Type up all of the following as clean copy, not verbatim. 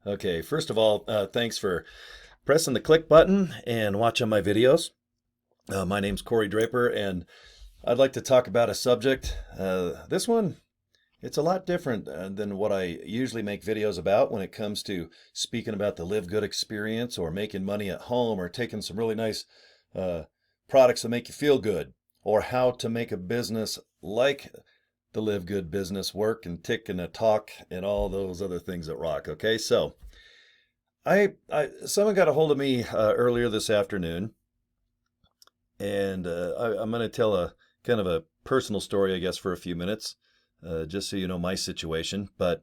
Okay, first of all, thanks for pressing the click button and watching my videos. My name's Cory Draper, and I'd like to talk about a subject. This one, it's a lot different than what I usually make videos about when it comes to speaking about the Live Good experience or making money at home or taking some really nice uh, products that make you feel good or how to make a business like the Live Good business work and tick and a talk and all those other things that rock. Okay, so. Someone got a hold of me earlier this afternoon, and I'm going to tell a kind of a personal story, I guess, for a few minutes, just so you know my situation. But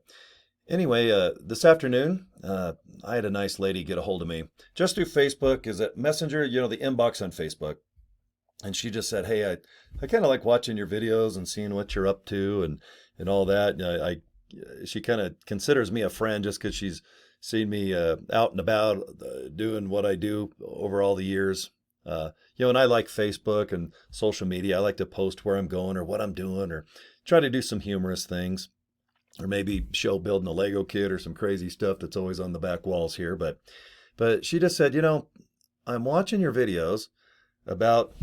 anyway, this afternoon, I had a nice lady get a hold of me just through Facebook. Is it Messenger? You know, the inbox on Facebook. And she just said, "Hey, I kind of like watching your videos and seeing what you're up to and all that." She kind of considers me a friend just because she's seen me out and about doing what I do over all the years. And I like Facebook and social media. I like to post where I'm going or what I'm doing or try to do some humorous things or maybe show building a Lego kit or some crazy stuff that's always on the back walls here. But she just said, I'm watching your videos about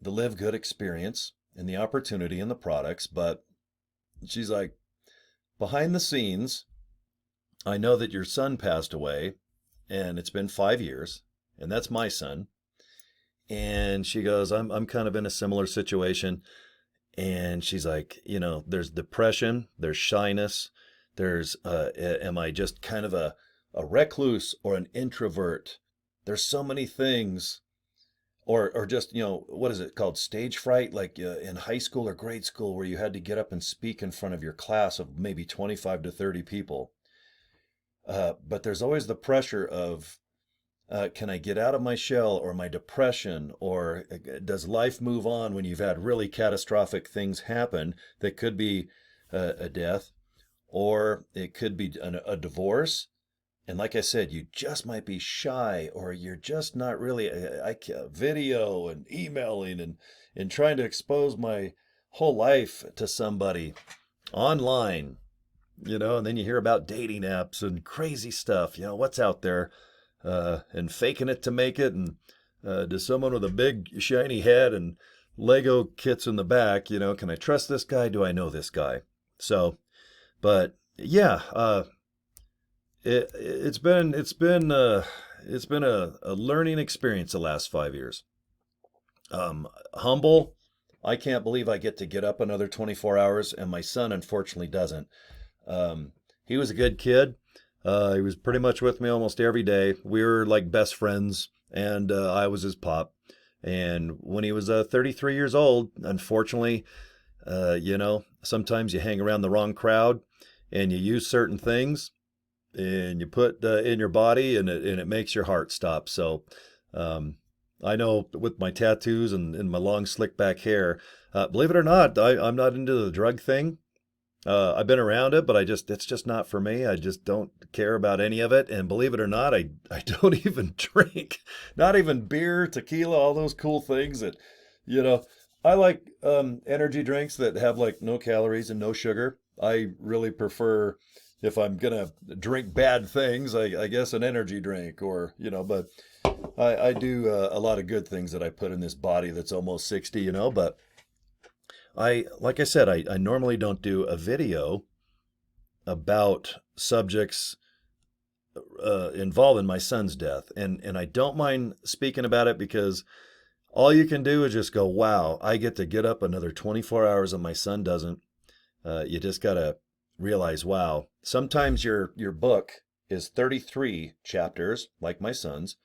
the Live Good experience and the opportunity and the products, but she's like, behind the scenes, I know that your son passed away and it's been 5 years, and that's my son. And she goes, I'm kind of in a similar situation. And she's like, there's depression, there's shyness, there's, am I just kind of a recluse or an introvert? There's so many things, or just, what is it called? Stage fright, like in high school or grade school, where you had to get up and speak in front of your class of maybe 25 to 30 people. But there's always the pressure of, can I get out of my shell or my depression? Or does life move on when you've had really catastrophic things happen that could be a death, or it could be a divorce? And like I said, you just might be shy, or you're just not really video and emailing and trying to expose my whole life to somebody online, and then you hear about dating apps and crazy stuff, what's out there, and faking it to make it. And does someone with a big shiny head and Lego kits in the back, can I trust this guy? Do I know this guy? So, but yeah, it's been a learning experience the last 5 years. Humble. I can't believe I get up another 24 hours, and my son unfortunately doesn't. He was a good kid. He was pretty much with me almost every day. We were like best friends, and I was his pop. And when he was 33 years old, unfortunately, sometimes you hang around the wrong crowd and you use certain things and you put in your body, and it makes your heart stop. So I know with my tattoos and my long slick back hair, believe it or not, I'm not into the drug thing. I've been around it, but it's just not for me. I just don't care about any of it. And believe it or not, I don't even drink, not even beer, tequila, all those cool things that, you know, I like energy drinks that have like no calories and no sugar. I really prefer, if I'm gonna drink bad things, I guess an energy drink, or, but I do a lot of good things that I put in this body that's almost 60, but like I said, I normally don't do a video about subjects involving my son's death. And I don't mind speaking about it because all you can do is just go, wow, I get to get up another 24 hours and my son doesn't. You just got to realize, wow, sometimes your book is 33 chapters, like my son's.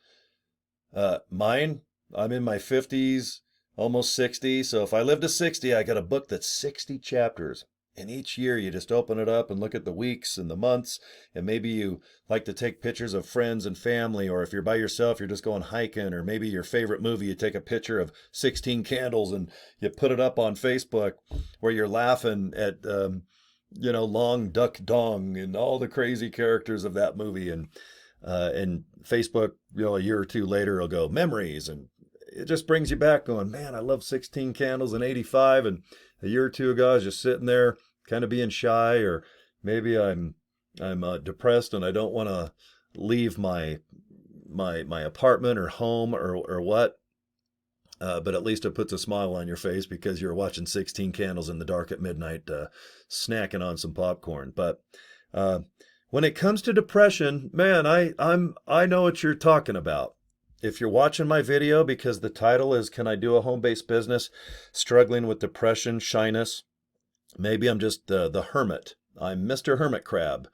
Mine, I'm in my 50s, almost 60. So if I live to 60, I got a book that's 60 chapters. And each year you just open it up and look at the weeks and the months. And maybe you like to take pictures of friends and family, or if you're by yourself, you're just going hiking, or maybe your favorite movie, you take a picture of 16 candles and you put it up on Facebook where you're laughing at, Long Duck Dong and all the crazy characters of that movie. And Facebook, a year or two later, will go memories, and it just brings you back going, man, I love 16 Candles in 85. And a year or two ago, I was just sitting there kind of being shy, or maybe I'm, I'm depressed and I don't want to leave my apartment or home or what. But at least it puts a smile on your face because you're watching 16 Candles in the dark at midnight, snacking on some popcorn. But uh, when it comes to depression, man, I know what you're talking about. If you're watching my video because the title is "Can I Do a Home-Based Business? Struggling with Depression, Shyness." Maybe I'm just the hermit. I'm Mr. Hermit Crab.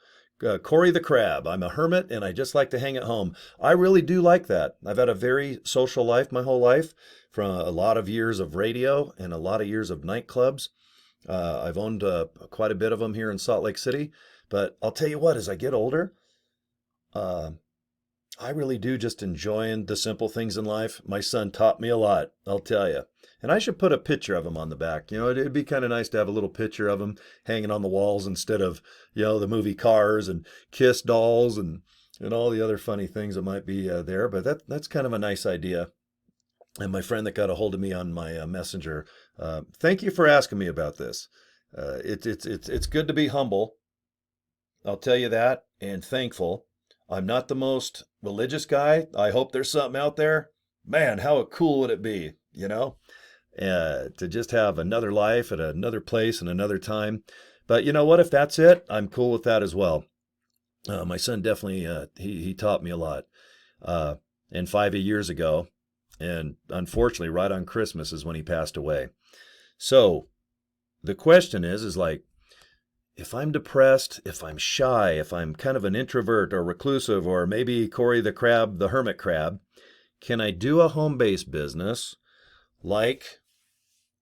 Cory the Crab. I'm a hermit and I just like to hang at home. I really do like that. I've had a very social life my whole life, from a lot of years of radio and a lot of years of nightclubs. I've owned quite a bit of them here in Salt Lake City. But I'll tell you what, as I get older, uh, I really do just enjoying the simple things in life. My son taught me a lot, I'll tell you. And I should put a picture of him on the back. It'd be kind of nice to have a little picture of him hanging on the walls instead of, the movie Cars and Kiss dolls and all the other funny things that might be there. But that's kind of a nice idea. And my friend that got a hold of me on my messenger, thank you for asking me about this. It's good to be humble. I'll tell you that, and thankful. I'm not the most religious guy. I hope there's something out there. Man, how cool would it be, to just have another life at another place and another time. But you know what? If that's it, I'm cool with that as well. My son definitely, he taught me a lot. And 5 years ago, and unfortunately, right on Christmas is when he passed away. So the question is like, if I'm depressed, if I'm shy, if I'm kind of an introvert or reclusive, or maybe Cory the Crab, the Hermit Crab, can I do a home-based business like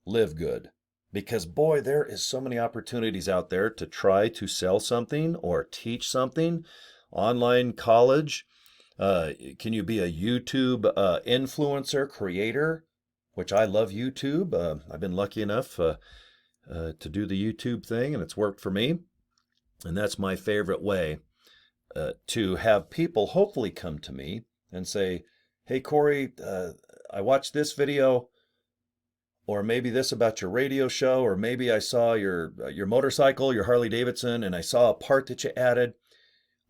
LiveGood? Because boy, there is so many opportunities out there to try to sell something or teach something. Online college. Can you be a YouTube influencer creator? Which I love YouTube. I've been lucky enough to do the YouTube thing, and it's worked for me. And that's my favorite way to have people hopefully come to me and say, "Hey, Cory, I watched this video, or maybe this about your radio show, or maybe I saw your motorcycle, your Harley Davidson, and I saw a part that you added.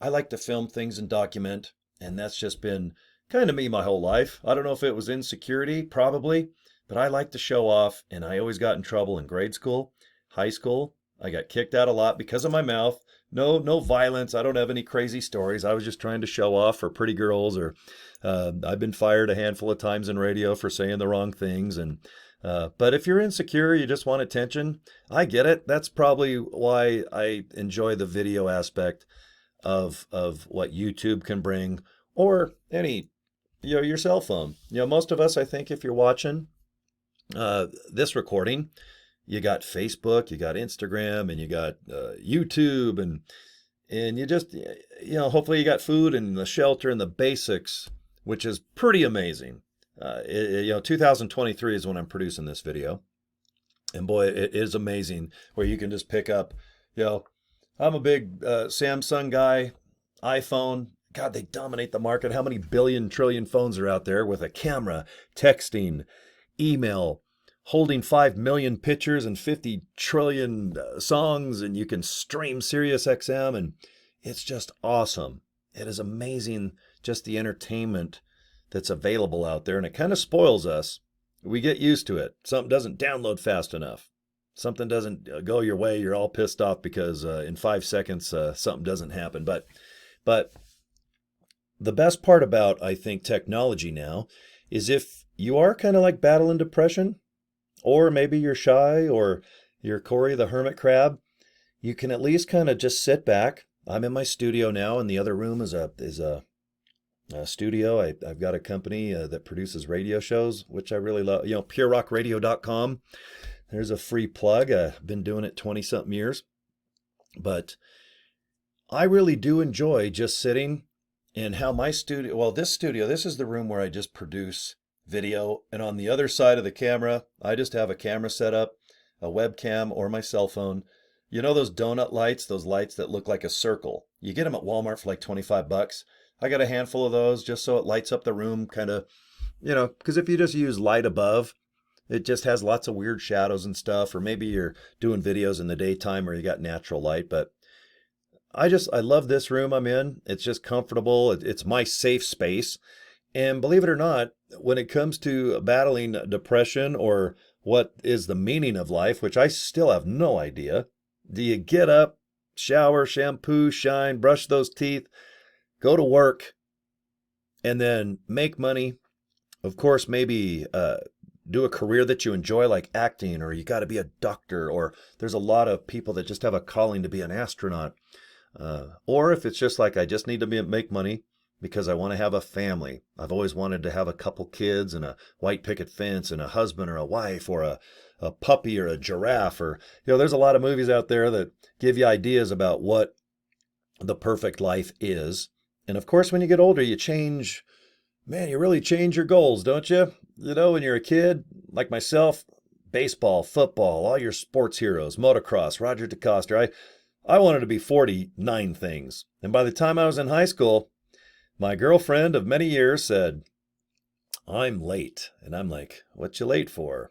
I like to film things and document, and that's just been kind of me my whole life. I don't know if it was insecurity, probably, but I like to show off, and I always got in trouble in grade school, high school. I got kicked out a lot because of my mouth. No violence. I don't have any crazy stories. I was just trying to show off for pretty girls, or I've been fired a handful of times in radio for saying the wrong things. And but if you're insecure, you just want attention, I get it. That's probably why I enjoy the video aspect of what YouTube can bring, or any, your cell phone. Most of us, I think, if you're watching this recording, you got Facebook, you got Instagram, and you got YouTube, and you just, hopefully you got food and the shelter and the basics, which is pretty amazing. 2023 is when I'm producing this video, and boy, it is amazing where you can just pick up, I'm a big Samsung guy, iPhone. God, they dominate the market. How many billion, trillion phones are out there with a camera, texting, email, holding 5 million pictures and 50 trillion songs, and you can stream Sirius XM, and it's just awesome. It is amazing, just the entertainment that's available out there, and it kind of spoils us. We get used to it. Something doesn't download fast enough. Something doesn't go your way, you're all pissed off because in 5 seconds something doesn't happen. But the best part about, I think, technology now is if you are kind of like battling depression, or maybe you're shy, or you're Cory the Hermit Crab, you can at least kind of just sit back. I'm in my studio now, and the other room is a studio. I've got a company that produces radio shows, which I really love. PureRockRadio.com. There's a free plug. I've been doing it 20-something years. But I really do enjoy just sitting and how my studio, this is the room where I just produce video. And on the other side of the camera, I just have a camera set up, a webcam, or my cell phone. Those donut lights, those lights that look like a circle? You get them at Walmart for like $25. I got a handful of those just so it lights up the room, kind of, because if you just use light above, it just has lots of weird shadows and stuff. Or maybe you're doing videos in the daytime where you got natural light. But I love this room I'm in. It's just comfortable. It's my safe space. And believe it or not, when it comes to battling depression or what is the meaning of life, which I still have no idea, do you get up, shower, shampoo, shine, brush those teeth, go to work, and then make money? Of course, maybe do a career that you enjoy, like acting, or you got to be a doctor, or there's a lot of people that just have a calling to be an astronaut. Or if it's just like I just need to make money because I want to have a family. I've always wanted to have a couple kids and a white picket fence and a husband or a wife or a puppy or a giraffe, or there's a lot of movies out there that give you ideas about what the perfect life is. And of course, when you get older, you change. Man, you really change your goals, don't you? When you're a kid, like myself, baseball, football, all your sports heroes, motocross, Roger DeCoster. I wanted to be 49 things. And by the time I was in high school, my girlfriend of many years said, "I'm late." And I'm like, "What you late for?"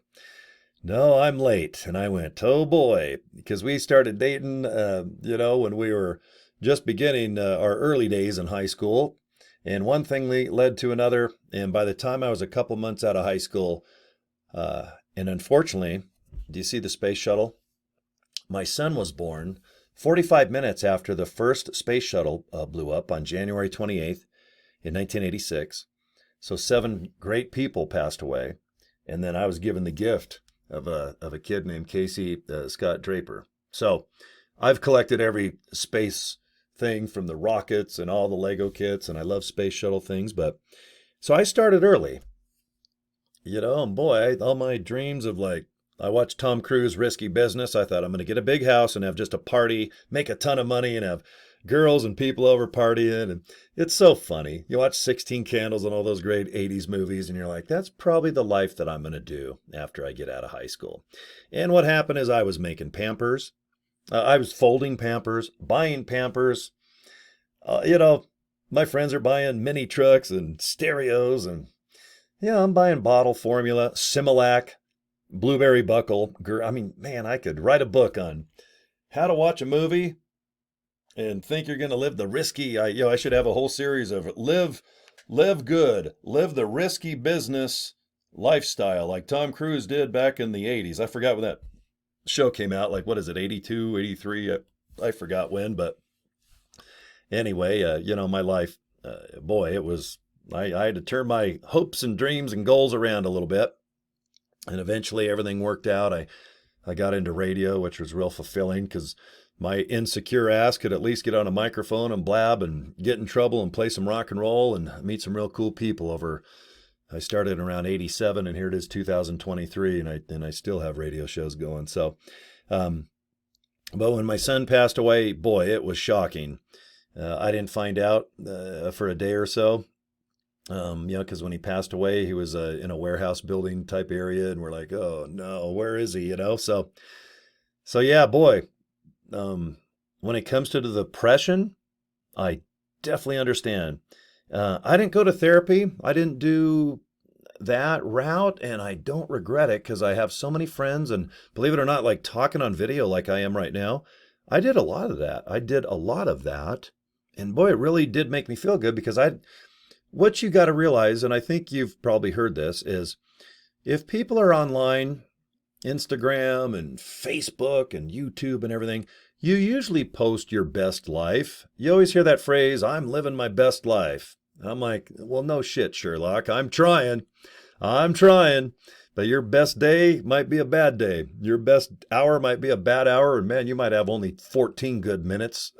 "No, I'm late." And I went, "Oh boy," because we started dating, when we were just beginning our early days in high school. And one thing led to another. And by the time I was a couple months out of high school, and unfortunately, do you see the space shuttle? My son was born 45 minutes after the first space shuttle blew up on January 28th in 1986. So 7 great people passed away. And then I was given the gift of a kid named Casey Scott Draper. So I've collected every space thing from the rockets and all the Lego kits, and I love space shuttle things. But so I started early, and boy, all my dreams of I watched Tom Cruise Risky Business. I thought I'm going to get a big house and have just a party, make a ton of money, and have girls and people over partying. And it's so funny. You watch 16 Candles and all those great 80s movies, and you're like, that's probably the life that I'm going to do after I get out of high school. And what happened is I was making Pampers. I was folding Pampers, buying Pampers. My friends are buying mini trucks and stereos, and I'm buying bottle formula, Similac, Blueberry Buckle. I mean, man, I could write a book on how to watch a movie and think you're going to live the risky. I should have a whole series of live good, live the risky business lifestyle like Tom Cruise did back in the 80s. I forgot when that show came out, like, what is it, 82, 83? I forgot when, but anyway, my life, boy, it was, I had to turn my hopes and dreams and goals around a little bit. And eventually everything worked out. I got into radio, which was real fulfilling because my insecure ass could at least get on a microphone and blab and get in trouble and play some rock and roll and meet some real cool people I started around 87, and here it is 2023, and I still have radio shows going. So, but when my son passed away, boy, it was shocking. I didn't find out for a day or so, because when he passed away, he was in a warehouse building type area, and we're like, oh no, where is he? So yeah, boy. When it comes to the depression, I definitely understand. I didn't go to therapy. I didn't do that route, and I don't regret it because I have so many friends, and believe it or not, like talking on video like I am right now, I did a lot of that. And boy, it really did make me feel good because what you got to realize, and I think you've probably heard this, is if people are online, Instagram and Facebook and YouTube and everything, you usually post your best life. You always hear that phrase, "I'm living my best life." I'm like, well, no shit, Sherlock. I'm trying, but your best day might be a bad day. Your best hour might be a bad hour. And man, you might have only 14 good minutes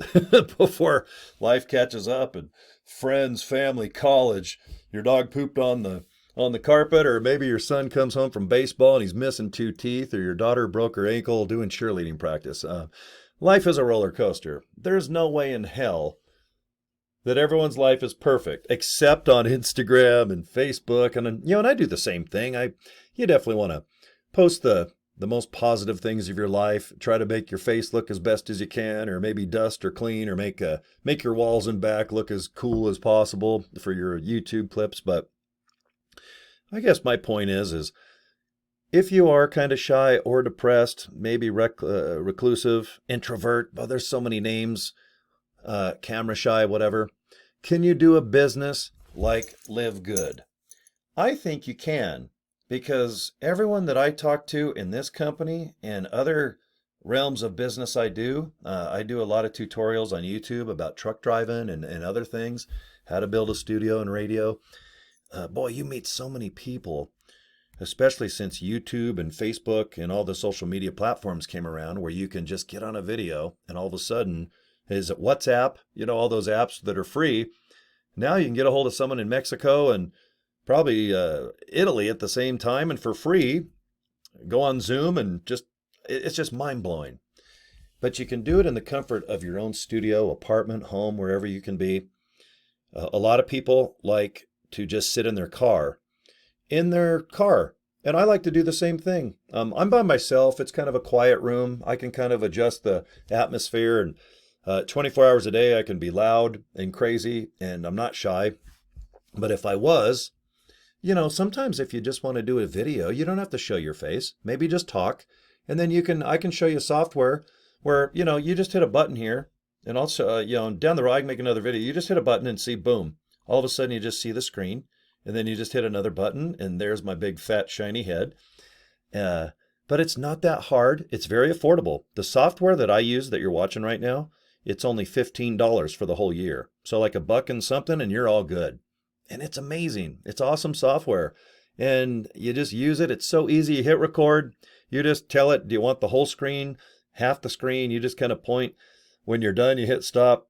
before life catches up and friends, family, college, your dog pooped on the carpet, or maybe your son comes home from baseball and he's missing 2 teeth, or your daughter broke her ankle doing cheerleading practice. Life is a roller coaster. There's no way in hell that everyone's life is perfect, except on Instagram and Facebook. And I do the same thing. You definitely want to post the most positive things of your life. Try to make your face look as best as you can, or maybe dust or clean, or make your walls and back look as cool as possible for your YouTube clips. But I guess my point is if you are kind of shy or depressed, maybe reclusive, introvert, there's so many names camera shy, whatever. Can you do a business like LiveGood? I think you can, because everyone that I talk to in this company and other realms of business I do a lot of tutorials on YouTube about truck driving and other things, how to build a studio and radio. Boy, you meet so many people, especially since YouTube and Facebook and all the social media platforms came around, where you can just get on a video and all of a sudden, is it WhatsApp, all those apps that are free. Now you can get a hold of someone in Mexico and probably Italy at the same time and for free. Go on Zoom and it's just mind blowing. But you can do it in the comfort of your own studio, apartment, home, wherever you can be. A lot of people like to just sit in their car. And I like to do the same thing. I'm by myself. It's kind of a quiet room. I can kind of adjust the atmosphere, and 24 hours a day I can be loud and crazy, and I'm not shy. But if I was, sometimes if you just want to do a video, you don't have to show your face. Maybe just talk. And then I can show you software where, you just hit a button here, and also, down the road I can make another video. You just hit a button and see, boom. All of a sudden you just see the screen, and then you just hit another button and there's my big fat shiny head. But it's not that hard. It's very affordable. The software that I use that you're watching right now, it's only $15 for the whole year. So like $1 and something and you're all good. And it's amazing. It's awesome software. And you just use it. It's so easy. You hit record. You just tell it, do you want the whole screen, half the screen? You just kind of point. When you're done, you hit stop.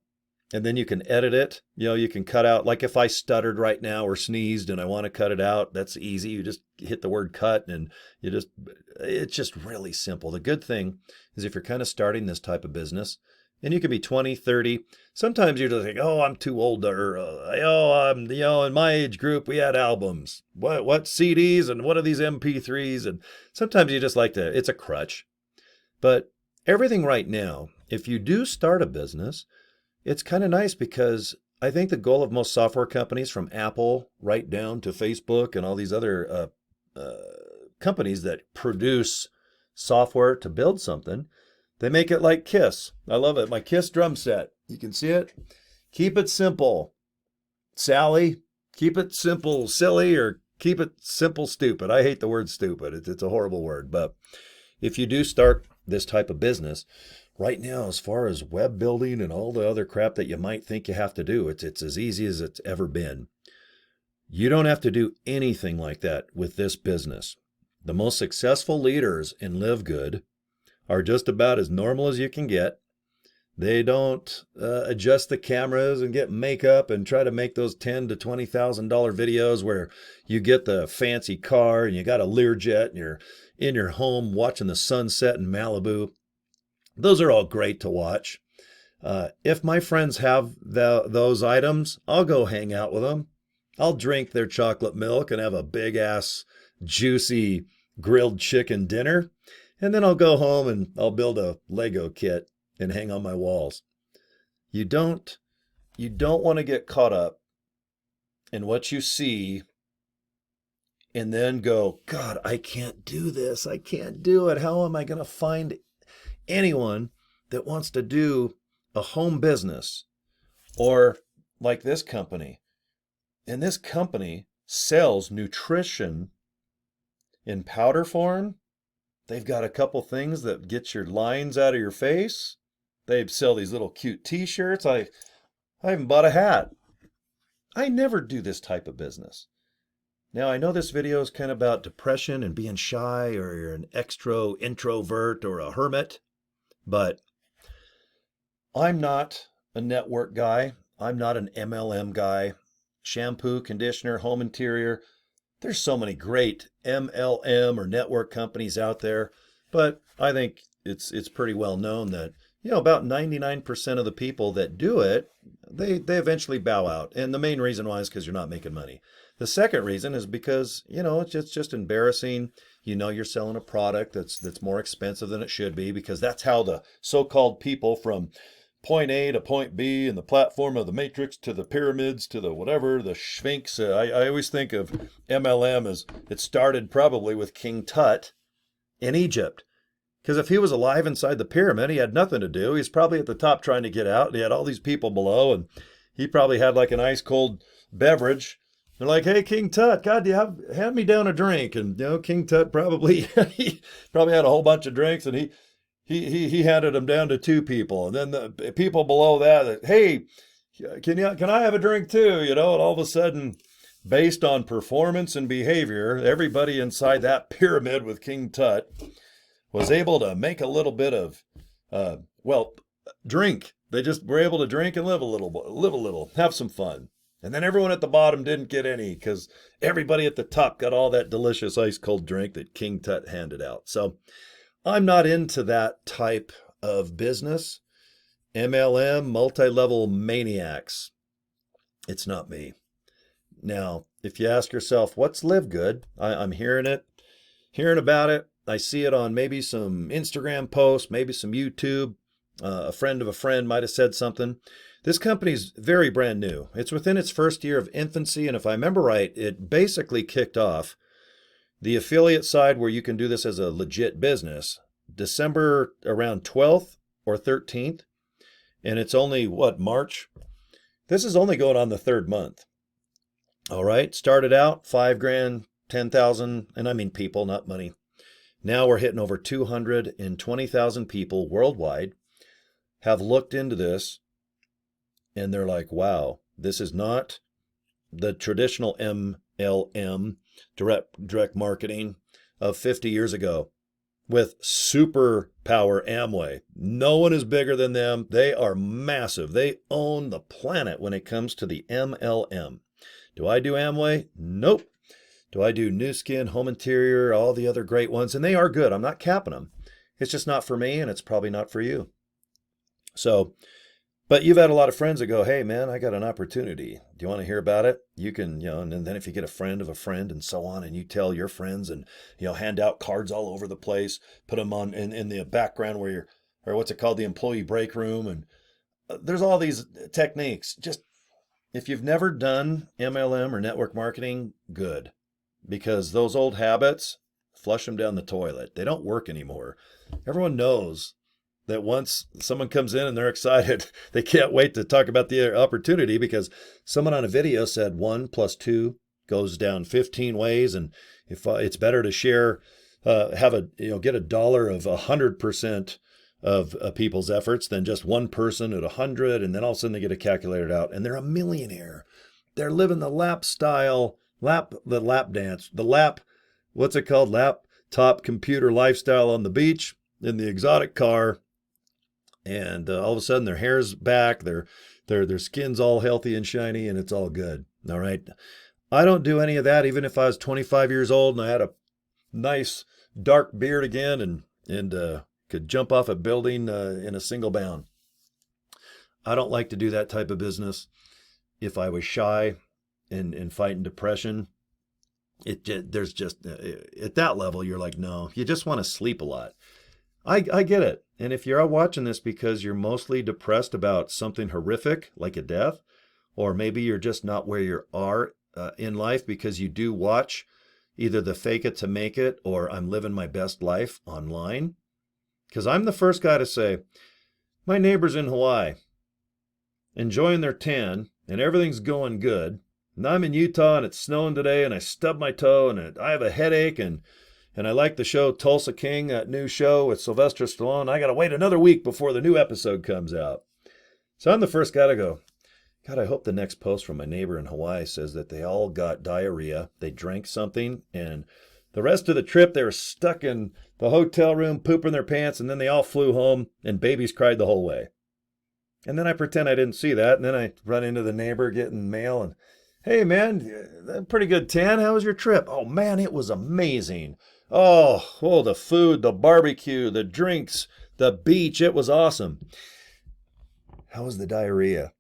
And then you can edit it. You can cut out, like if I stuttered right now or sneezed and I want to cut it out, that's easy. You just hit the word cut and it's just really simple. The good thing is if you're kind of starting this type of business, and you can be 20, 30, sometimes you're just like, oh, I'm too old, or, I'm, in my age group, we had albums. What CDs and what are these MP3s? And sometimes you just like it's a crutch. But everything right now, if you do start a business, it's kind of nice, because I think the goal of most software companies, from Apple right down to Facebook and all these other companies that produce software to build something, they make it like Kiss. I love it. My Kiss drum set. You can see it. Keep it simple, Sally. Keep it simple, silly, or keep it simple, stupid. I hate the word stupid. It's a horrible word. But if you do start this type of business, right now, as far as web building and all the other crap that you might think you have to do, it's as easy as it's ever been. You don't have to do anything like that with this business. The most successful leaders in LiveGood are just about as normal as you can get. They don't adjust the cameras and get makeup and try to make those $10,000 to $20,000 videos where you get the fancy car and you got a Learjet and you're in your home watching the sunset in Malibu. Those are all great to watch. If my friends have those items, I'll go hang out with them. I'll drink their chocolate milk and have a big ass juicy grilled chicken dinner. And then I'll go home and I'll build a Lego kit and hang on my walls. You don't want to get caught up in what you see and then go, God, I can't do this. I can't do it. How am I going to find anyone that wants to do a home business? Or like this company. And this company sells nutrition in powder form. They've got a couple things that get your lines out of your face. They sell these little cute t-shirts. I even bought a hat. I never do this type of business. Now, I know this video is kind of about depression and being shy, or you're an introvert or a hermit, but I'm not a network guy. I'm not an MLM guy. Shampoo, conditioner, home interior. There's so many great MLM or network companies out there, but I think it's pretty well known that, about 99% of the people that do it, they eventually bow out. And the main reason why is because you're not making money. The second reason is because, it's just embarrassing. You're selling a product that's more expensive than it should be, because that's how the so-called people from point A to point B in the platform of the matrix to the pyramids to the whatever, the Sphinx. I always think of MLM as it started probably with King Tut in Egypt, Because if he was alive inside the pyramid, he had nothing to do. He's probably at the top trying to get out, and he had all these people below, and he probably had like an ice cold beverage. They're like, "Hey, King Tut, God, do you hand me down a drink?" And King Tut probably he probably had a whole bunch of drinks, and he handed them down to two people, and then the people below that, "Hey, can I have a drink too?" And all of a sudden, based on performance and behavior, everybody inside that pyramid with King Tut was able to make a little bit of, drink. They just were able to drink and live a little, have some fun. And then everyone at the bottom didn't get any because everybody at the top got all that delicious ice cold drink that King Tut handed out. So I'm not into that type of business. MLM, multi-level maniacs. It's not me. Now, if you ask yourself, what's LiveGood? I'm hearing about it. I see it on maybe some Instagram posts, maybe some YouTube. A friend of a friend might have said something. This company's very brand new. It's within its first year of infancy, and if I remember right, it basically kicked off the affiliate side where you can do this as a legit business December around 12th or 13th, and it's only, March? This is only going on the third month. All right, started out $5,000, 10,000, and I mean people, not money. Now we're hitting over 220,000 people worldwide have looked into this, and they're like, wow, this is not the traditional MLM, direct marketing of 50 years ago with superpower Amway. No one is bigger than them. They are massive. They own the planet when it comes to the MLM. Do I do Amway? Nope. Do I do Nu Skin, Home Interior, all the other great ones? And they are good. I'm not capping them. It's just not for me, and it's probably not for you. So, but you've had a lot of friends that go, "Hey, man, I got an opportunity. Do you want to hear about it?" You can, and then if you get a friend of a friend and so on, and you tell your friends and, hand out cards all over the place, put them on in the background where or what's it called, the employee break room. And there's all these techniques. Just, if you've never done MLM or network marketing, good. Because those old habits, flush them down the toilet. They don't work anymore. Everyone knows that once someone comes in and they're excited, they can't wait to talk about the opportunity because someone on a video said 1 + 2 goes down 15 ways. And if it's better to share, get a dollar of 100% of people's efforts than just one person at 100. And then all of a sudden they get it calculated out and they're a millionaire. They're living the lap dance, what's it called? Laptop computer lifestyle on the beach in the exotic car. And all of a sudden their hair's back, their skin's all healthy and shiny, and it's all good. All right. I don't do any of that, even if I was 25 years old and I had a nice dark beard again and could jump off a building in a single bound. I don't like to do that type of business. If I was shy and fighting depression, there's just, at that level, you're like, no, you just want to sleep a lot. I get it. And if you're watching this because you're mostly depressed about something horrific like a death, or maybe you're just not where you are in life because you do watch either the fake it to make it or I'm living my best life online. Because I'm the first guy to say, my neighbor's in Hawaii, enjoying their tan, and everything's going good. And I'm in Utah and it's snowing today and I stubbed my toe and I have a headache and I like the show Tulsa King, that new show with Sylvester Stallone. I got to wait another week before the new episode comes out. So I'm the first guy to go, God, I hope the next post from my neighbor in Hawaii says that they all got diarrhea. They drank something and the rest of the trip they were stuck in the hotel room pooping their pants and then they all flew home and babies cried the whole way. And then I pretend I didn't see that. And then I run into the neighbor getting mail and, hey, man, pretty good tan. How was your trip? Oh, man, it was amazing. Oh, the food, the barbecue, the drinks, the beach. It was awesome. How was the diarrhea?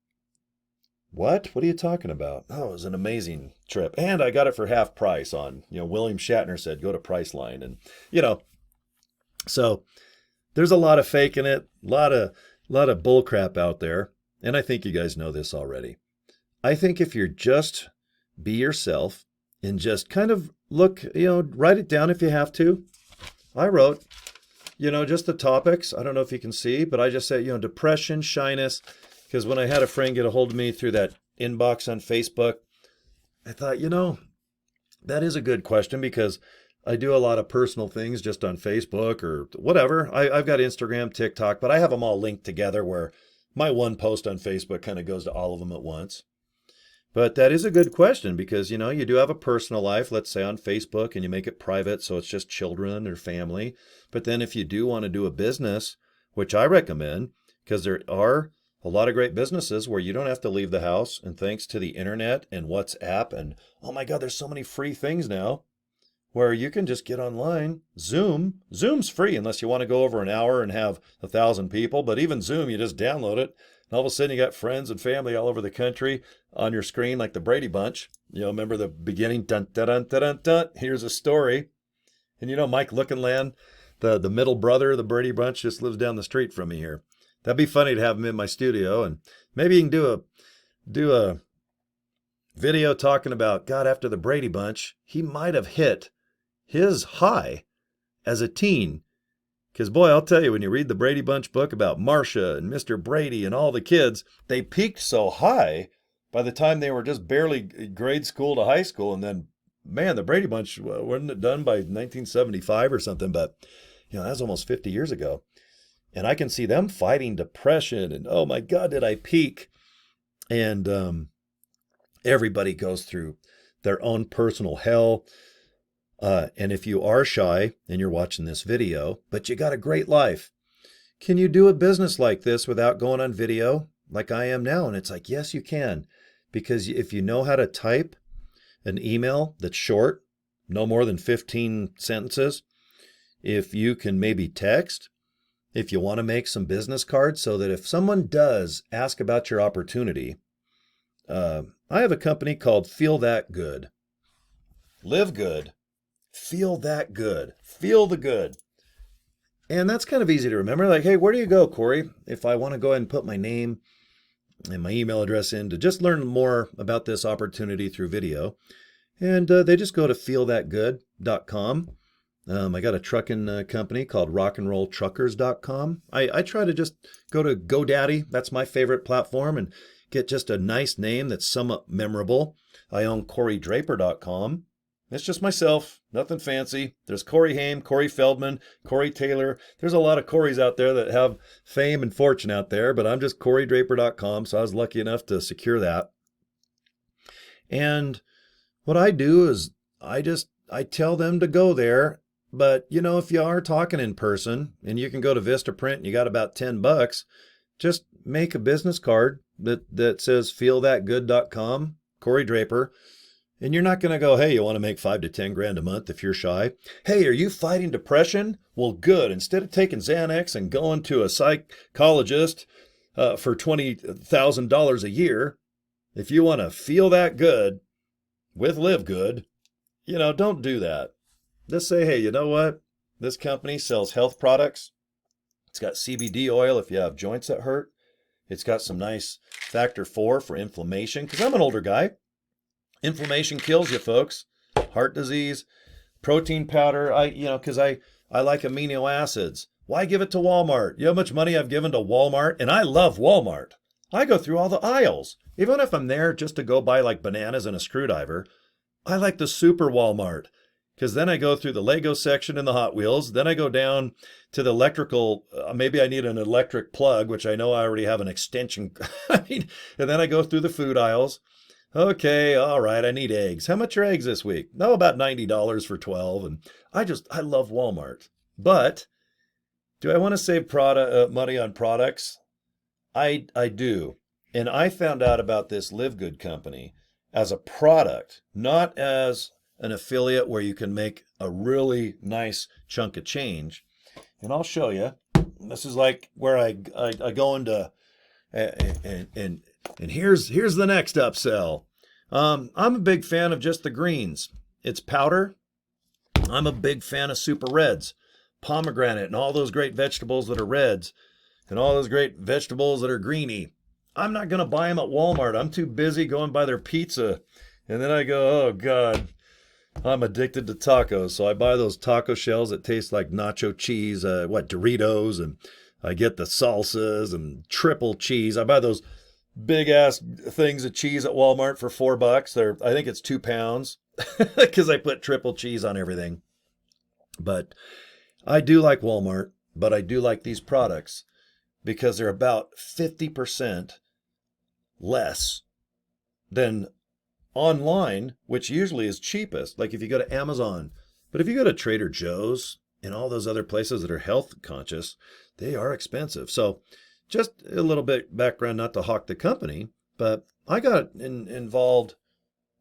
What? What are you talking about? Oh, it was an amazing trip. And I got it for half price on, William Shatner said, go to Priceline. And, so there's a lot of fake in it, a lot of bullcrap out there. And I think you guys know this already. I think if you're just be yourself and just kind of look, write it down if you have to. I wrote, just the topics. I don't know if you can see, but I just said, depression, shyness, because when I had a friend get a hold of me through that inbox on Facebook, I thought, that is a good question because I do a lot of personal things just on Facebook or whatever. I've got Instagram, TikTok, but I have them all linked together where my one post on Facebook kind of goes to all of them at once. But that is a good question because, you do have a personal life, let's say on Facebook, and you make it private so it's just children or family. But then if you do want to do a business, which I recommend, because there are a lot of great businesses where you don't have to leave the house, and thanks to the internet and WhatsApp and, oh my God, there's so many free things now where you can just get online. Zoom's free unless you want to go over an hour and have 1,000 people, but even Zoom, you just download it. And all of a sudden you got friends and family all over the country on your screen like the Brady Bunch. Remember the beginning, dun, dun, dun, dun, dun, dun, here's a story. And Mike Lookinland, the middle brother of the Brady Bunch, just lives down the street from me here. That'd be funny to have him in my studio, and maybe you can do a video talking about, God, after the Brady Bunch, he might have hit his high as a teen. Because, boy, I'll tell you, when you read the Brady Bunch book about Marcia and Mr. Brady and all the kids, they peaked so high by the time they were just barely grade school to high school. And then, man, the Brady Bunch, wasn't it done by 1975 or something? But, that was almost 50 years ago. And I can see them fighting depression and, oh my God, did I peak? And everybody goes through their own personal hell. And if you are shy and you're watching this video, but you got a great life, can you do a business like this without going on video like I am now? And it's like, yes, you can. Because if you know how to type an email that's short, no more than 15 sentences, if you can maybe text, if you want to make some business cards so that if someone does ask about your opportunity, I have a company called Feel That Good. Live good. Feel that good. Feel the good. And that's kind of easy to remember. Like, hey, where do you go, Cory? If I want to go ahead and put my name and my email address in to just learn more about this opportunity through video. And they just go to feelthatgood.com. I got a trucking company called rockandrolltruckers.com. I try to just go to GoDaddy. That's my favorite platform, and get just a nice name that's somewhat memorable. I own CoryDraper.com. It's just myself, nothing fancy. There's Cory Haim, Corey Feldman, Corey Taylor. There's a lot of Corys out there that have fame and fortune out there, but I'm just CoryDraper.com, so I was lucky enough to secure that. And what I do is I tell them to go there. But, if you are talking in person and you can go to Vistaprint and you got about $10, just make a business card that says feelthatgood.com, Cory Draper. And you're not going to go, hey, you want to make $5 to $10 grand a month if you're shy? Hey, are you fighting depression? Well, good. Instead of taking Xanax and going to a psychologist for $20,000 a year, if you want to feel that good with Live Good, don't do that. Just say, hey, you know what? This company sells health products. It's got CBD oil if you have joints that hurt. It's got some nice factor 4 for inflammation, because I'm an older guy. Inflammation kills you, folks. Heart disease, protein powder, because I like amino acids. Why give it to Walmart? You know how much money I've given to Walmart? And I love Walmart. I go through all the aisles. Even if I'm there just to go buy like bananas and a screwdriver, I like the super Walmart. Because then I go through the Lego section and the Hot Wheels. Then I go down to the electrical. Maybe I need an electric plug, which I know I already have an extension. And then I go through the food aisles. Okay, all right, I need eggs. How much are eggs this week? No, about $90 for 12. And I love Walmart. But do I want to save money on products? I do. And I found out about this Live Good company as a product, not as an affiliate where you can make a really nice chunk of change. And I'll show you. This is like where I go into, and here's the next upsell. I'm a big fan of just the greens. It's powder. I'm a big fan of super reds, pomegranate, and all those great vegetables that are reds, and all those great vegetables that are greeny. I'm not going to buy them at Walmart. I'm too busy going by their pizza. And then I go, oh God, I'm addicted to tacos, so I buy those taco shells that taste like nacho cheese, Doritos, and I get the salsas and triple cheese. I buy those big ass things of cheese at Walmart for $4. I think it's 2 pounds because I put triple cheese on everything. But I do like Walmart, but I do like these products because they're about 50% less than online, which usually is cheapest. Like if you go to Amazon, but if you go to Trader Joe's and all those other places that are health conscious, they are expensive. So just a little bit background, not to hawk the company, but I got involved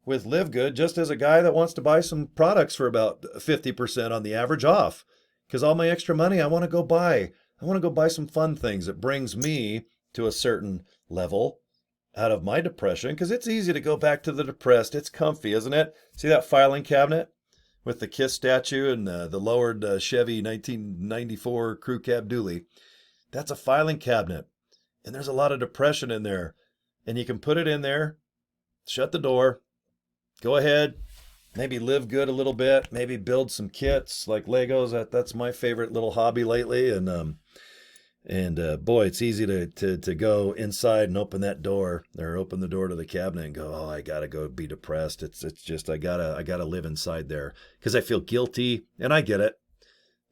with LiveGood just as a guy that wants to buy some products for about 50% on the average off. Because all my extra money, I want to go buy. I want to go buy some fun things that brings me to a certain level out of my depression. Because it's easy to go back to the depressed. It's comfy, isn't it? See that filing cabinet with the Kiss statue and the lowered Chevy 1994 crew cab dually? That's a filing cabinet. And there's a lot of depression in there. And you can put it in there, shut the door, go ahead, maybe live good a little bit, maybe build some kits like Legos. That's my favorite little hobby lately. And boy, it's easy to go inside and open that door or open the door to the cabinet and go, oh, I gotta go be depressed. It's just I gotta live inside there because I feel guilty, and I get it.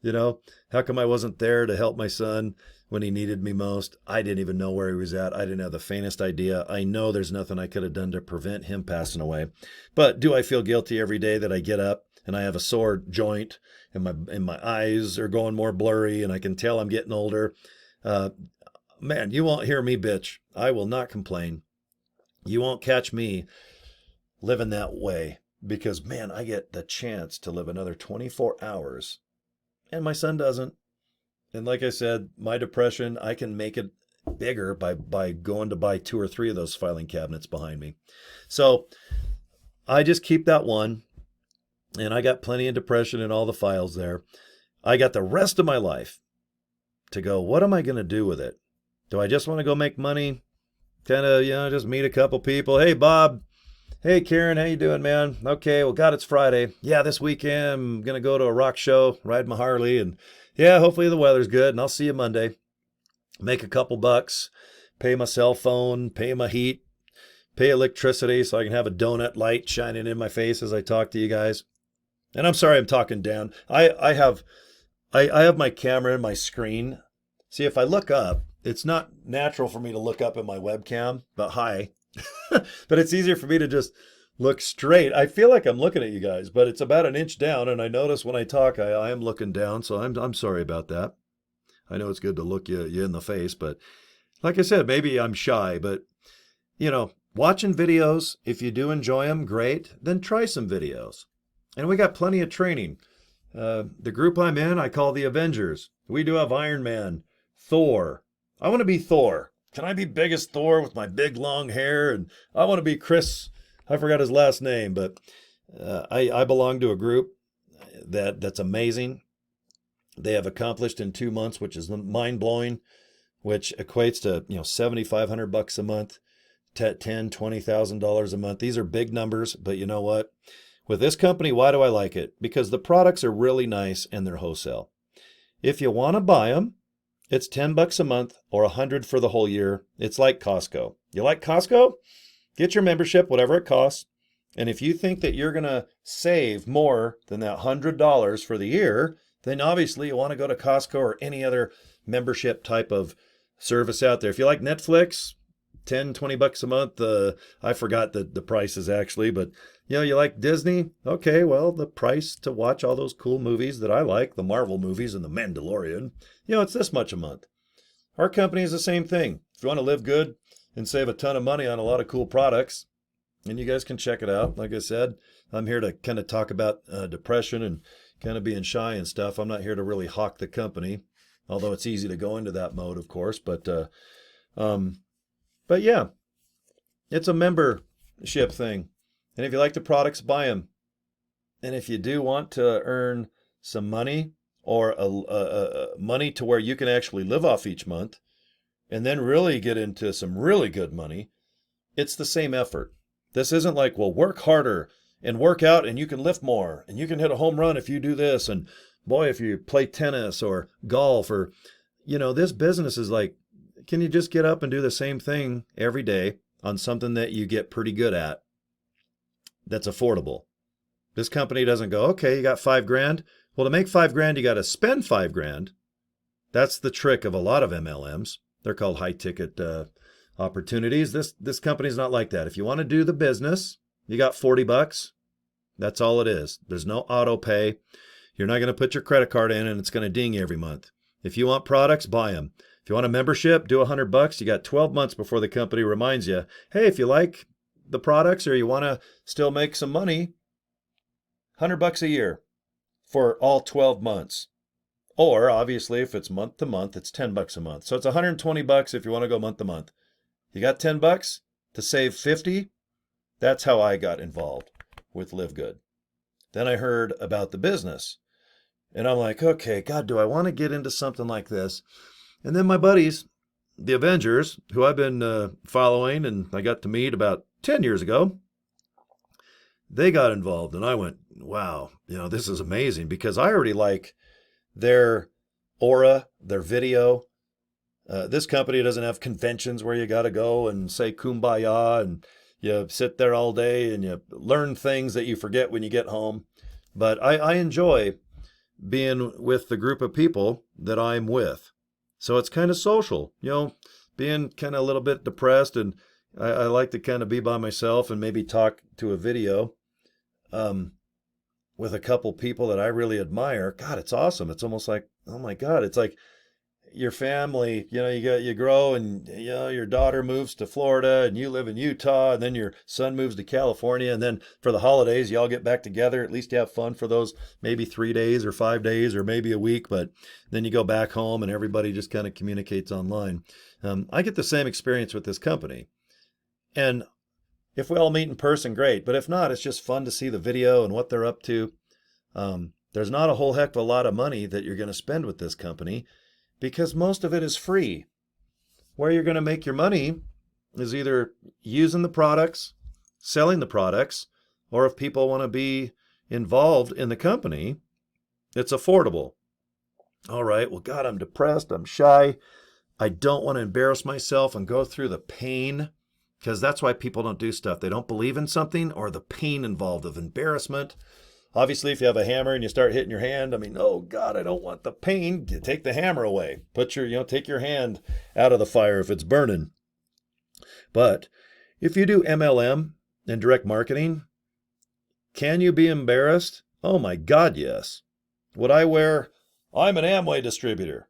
You know, how come I wasn't there to help my son when he needed me most? I didn't even know where he was at. I didn't have the faintest idea. I know there's nothing I could have done to prevent him passing away. But do I feel guilty every day that I get up and I have a sore joint and my eyes are going more blurry and I can tell I'm getting older? Man, you won't hear me bitch. I will not complain. You won't catch me living that way because, man, I get the chance to live another 24 hours and my son doesn't. And like I said, my depression, I can make it bigger by going to buy 2 or 3 of those filing cabinets behind me. So I just keep that one, and I got plenty of depression in all the files there. I got the rest of my life to go, what am I going to do with it? Do I just want to go make money? Kind of, just meet a couple people. Hey, Bob. Hey, Karen, how you doing, man? Okay, well, God, it's Friday. Yeah, this weekend I'm going to go to a rock show, ride my Harley, and yeah, hopefully the weather's good, and I'll see you Monday. Make a couple bucks, pay my cell phone, pay my heat, pay electricity so I can have a donut light shining in my face as I talk to you guys. And I'm sorry I'm talking down. I have my camera in my screen. See, if I look up, it's not natural for me to look up in my webcam, but hi. But it's easier for me to just look straight. I feel like I'm looking at you guys, but it's about an inch down, and I notice when I talk, I am looking down, so I'm sorry about that. I know it's good to look you in the face, but like I said, maybe I'm shy, but watching videos, if you do enjoy them, great, then try some videos. And we got plenty of training. The group I'm in, I call the Avengers. We do have Iron Man, Thor. I want to be Thor. Can I be big as Thor with my big long hair? And I want to be Chris. I forgot his last name, but I belong to a group that's amazing. They have accomplished in 2 months, which is mind blowing, which equates to $7,500 a month, $20,000 a month. These are big numbers, but you know what? With this company, why do I like it? Because the products are really nice and they're wholesale. If you want to buy them, it's $10 a month or $100 for the whole year. It's like Costco. You like Costco? Get your membership, whatever it costs. And if you think that you're going to save more than that $100 for the year, then obviously you want to go to Costco or any other membership type of service out there. If you like Netflix, $10-20 a month. I forgot the prices actually, but you like Disney? Okay, well, the price to watch all those cool movies that I like, the Marvel movies and the Mandalorian, it's this much a month. Our company is the same thing. If you want to live good and save a ton of money on a lot of cool products, and you guys can check it out. Like I said, I'm here to kind of talk about depression and kind of being shy and stuff. I'm not here to really hawk the company, although it's easy to go into that mode, of course. But yeah, it's a membership thing. And if you like the products, buy them. And if you do want to earn some money or money to where you can actually live off each month and then really get into some really good money, it's the same effort. This isn't like, well, work harder and work out and you can lift more and you can hit a home run if you do this. And boy, if you play tennis or golf or, this business is like, can you just get up and do the same thing every day on something that you get pretty good at that's affordable? This company doesn't go, okay, you got $5,000. Well, to make $5,000, you got to spend $5,000. That's the trick of a lot of MLMs. They're called high ticket opportunities. This company's not like that. If you want to do the business, you got $40. That's all it is. There's no auto pay. You're not going to put your credit card in and it's going to ding every month. If you want products, buy them. If you want a membership, do $100. You got 12 months before the company reminds you, hey, if you like the products or you want to still make some money, $100 a year for all 12 months. Or obviously, if it's month to month, it's $10 a month. So it's $120 if you want to go month to month. You got $10 to save $50. That's how I got involved with LiveGood. Then I heard about the business. And I'm like, okay, God, do I want to get into something like this? And then my buddies, the Avengers, who I've been following and I got to meet about 10 years ago, they got involved. And I went, wow, this is amazing because I already like their aura, their video. This company doesn't have conventions where you got to go and say kumbaya and you sit there all day and you learn things that you forget when you get home. But I enjoy being with the group of people that I'm with. So it's kind of social, being kind of a little bit depressed. And I like to kind of be by myself and maybe talk to a video with a couple people that I really admire. God, it's awesome. It's almost like, oh my God, it's like your family, you grow and, your daughter moves to Florida and you live in Utah and then your son moves to California. And then for the holidays, you all get back together. At least you have fun for those maybe 3 days or 5 days or maybe a week. But then you go back home and everybody just kind of communicates online. I get the same experience with this company. And if we all meet in person, great. But if not, it's just fun to see the video and what they're up to. There's not a whole heck of a lot of money that you're going to spend with this company because most of it is free. Where you're going to make your money is either using the products, selling the products, or if people want to be involved in the company, it's affordable. All right, well, God, I'm depressed. I'm shy. I don't want to embarrass myself and go through the pain. Because that's why people don't do stuff. They don't believe in something or the pain involved of embarrassment. Obviously, if you have a hammer and you start hitting your hand, oh God, I don't want the pain. You take the hammer away. Take your hand out of the fire if it's burning. But if you do MLM and direct marketing, can you be embarrassed? Oh my God, yes. Would I wear, I'm an Amway distributor?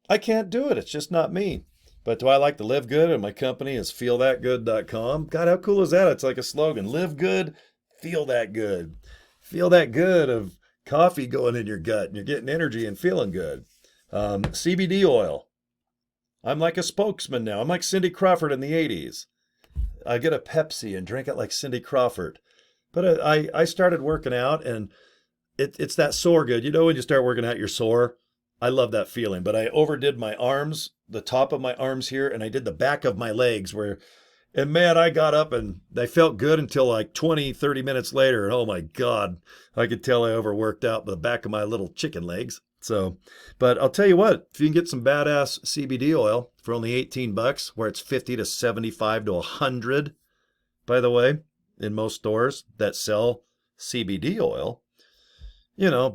I can't do it. It's just not me. But do I like to live good? And my company is feelthatgood.com. God, how cool is that? It's like a slogan. Live good, feel that good. Feel that good of coffee going in your gut and you're getting energy and feeling good. CBD oil. I'm like a spokesman now. I'm like Cindy Crawford in the 80s. I get a Pepsi and drink it like Cindy Crawford. But I started working out and it's that sore good. When you start working out, you're sore. I love that feeling, but I overdid my arms, the top of my arms here, and I did the back of my legs and man, I got up and I felt good until like 20, 30 minutes later. And oh my God, I could tell I overworked out the back of my little chicken legs. But I'll tell you what, if you can get some badass CBD oil for only $18, where it's 50 to 75 to 100, by the way, in most stores that sell CBD oil,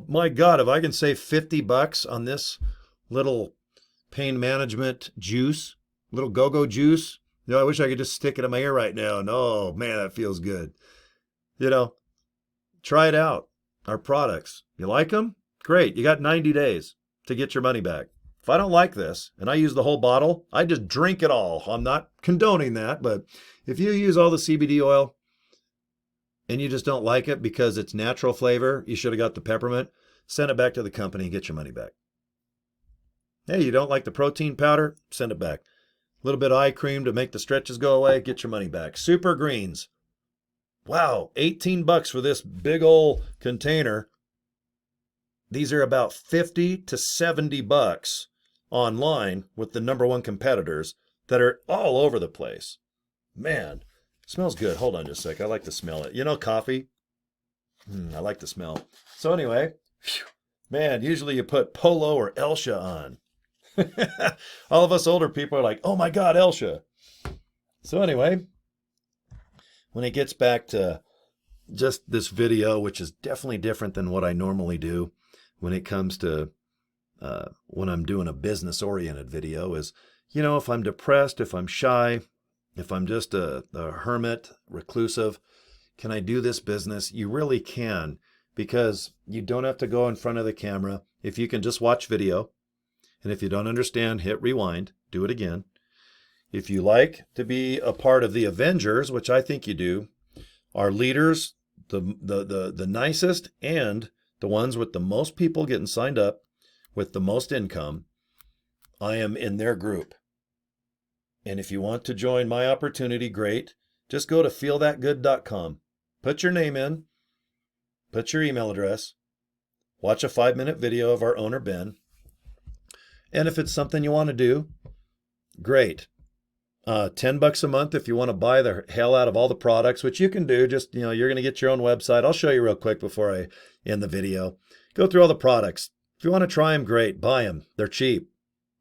my God, if I can save $50 on this little pain management juice, little go-go juice, I wish I could just stick it in my ear right now. And oh man, that feels good. Try it out. Our products. You like them? Great. You got 90 days to get your money back. If I don't like this and I use the whole bottle, I just drink it all. I'm not condoning that, but if you use all the CBD oil, and you just don't like it because it's natural flavor, you should have got the peppermint, send it back to the company and get your money back. Hey, you don't like the protein powder? Send it back. A little bit of eye cream to make the stretches go away, get your money back. Super Greens. Wow, $18 for this big old container. These are about 50 to 70 bucks online with the number one competitors that are all over the place. Man, Smells good. Hold on just a sec. I like to smell it. You know, coffee. I like the smell. So anyway, phew, man, usually you put Polo or Elsha on. All of us older people are like, oh my God, Elsha. So anyway, when it gets back to just this video, which is definitely different than what I normally do when it comes to when I'm doing a business-oriented video, is, you know, if I'm depressed, if I'm shy, if I'm just a hermit, reclusive, can I do this business? You really can, because you don't have to go in front of the camera. If you can just watch video, and if you don't understand, hit rewind, do it again. If you like to be a part of the Avengers, which I think you do, our leaders, the nicest, and the ones with the most people getting signed up with the most income, I am in their group. And if you want to join my opportunity, great. Just go to feelthatgood.com. Put your name in, put your email address, watch a 5-minute video of our owner, Ben. And if it's something you want to do, great. $10 a month if you want to buy the hell out of all the products, which you can do. Just, you know, you're going to get your own website. I'll show you real quick before I end the video. Go through all the products. If you want to try them, great. Buy them. They're cheap.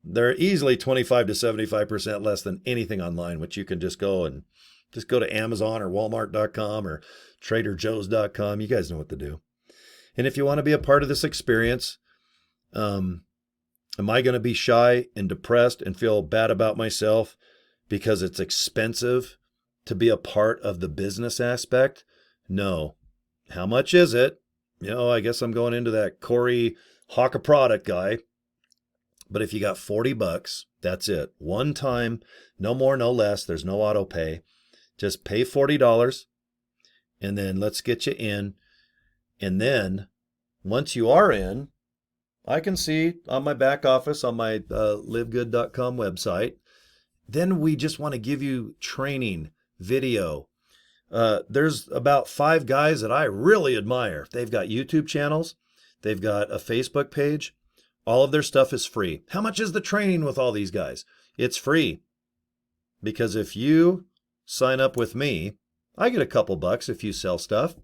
They're easily 25 to 75% less than anything online, which you can just go to Amazon or Walmart.com or TraderJoe's.com. You guys know what to do. And if you want to be a part of this experience, am I going to be shy and depressed and feel bad about myself because it's expensive to be a part of the business aspect? No. How much is it? You know, I guess I'm going into that Cory hawk a product guy. But if you got $40, that's it. One time, no more, no less. There's no auto pay. Just pay $40 and then let's get you in. And then once you are in, I can see on my back office, on my LiveGood.com website, then we just want to give you training, video. There's about 5 guys that I really admire. They've got YouTube channels. They've got a Facebook page. All of their stuff is free. How much is the training with all these guys? It's free. Because if you sign up with me, I get a couple bucks if you sell stuff,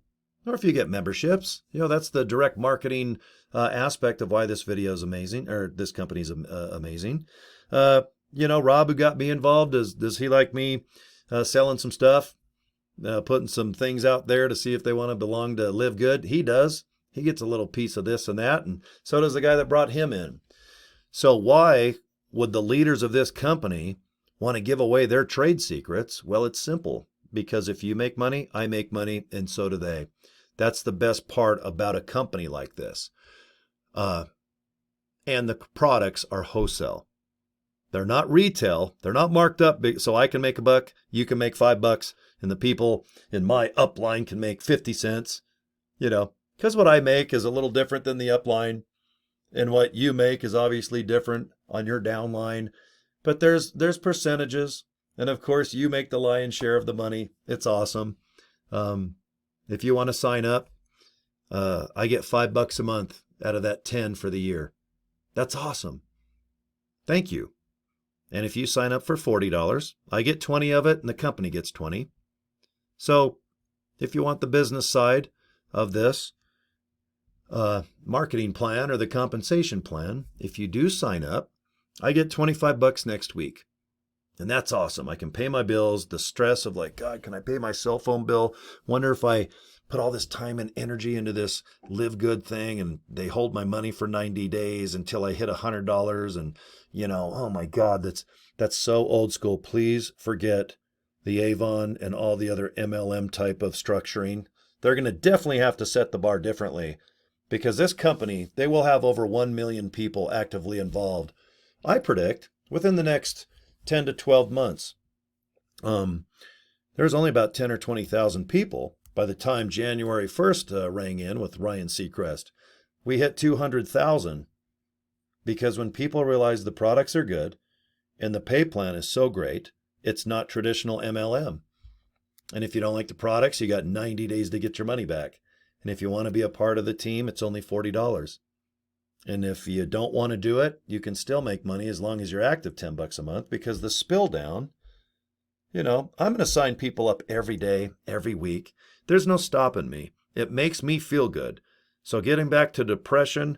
or if you get memberships. You know, that's the direct marketing aspect of why this video is amazing, or this company's amazing. You know, Rob, who got me involved, does he like me selling some stuff, putting some things out there to see if they want to belong to Live Good? He does. He gets a little piece of this and that, and so does the guy that brought him in. So why would the leaders of this company want to give away their trade secrets? Well, it's simple. Because if you make money, I make money, and so do they. That's the best part about a company like this. And the products are wholesale. They're not retail. They're not marked up so I can make $1, you can make $5, and the people in my upline can make 50 cents. You know, because what I make is a little different than the upline, and what you make is obviously different on your downline. But there's percentages, and of course you make the lion's share of the money. It's awesome. If you want to sign up, I get $5 a month out of that 10 for the year. That's awesome. Thank you. And if you sign up for $40, I get 20 of it, and the company gets 20. So if you want the business side of this marketing plan or the compensation plan, if you do sign up, I get $25 next week. And that's awesome. I can pay my bills. The stress of like, God, can I pay my cell phone bill? Wonder if I put all this time and energy into this Live Good thing and they hold my money for 90 days until I hit $100. And, you know, oh my God, that's so old school. Please forget the Avon and all the other MLM type of structuring. They're going to definitely have to set the bar differently, because this company, they will have over 1 million people actively involved. I predict within the next 10 to 12 months. There's only about 10 or 20,000 people by the time January 1st rang in with Ryan Seacrest. We hit 200,000 because when people realize the products are good and the pay plan is so great, it's not traditional MLM. And if you don't like the products, you got 90 days to get your money back. And if you want to be a part of the team, it's only $40. And if you don't want to do it, you can still make money as long as you're active $10 a month, because the spill down I'm going to sign people up every day, every week. There's no stopping me. It makes me feel good. So getting back to depression,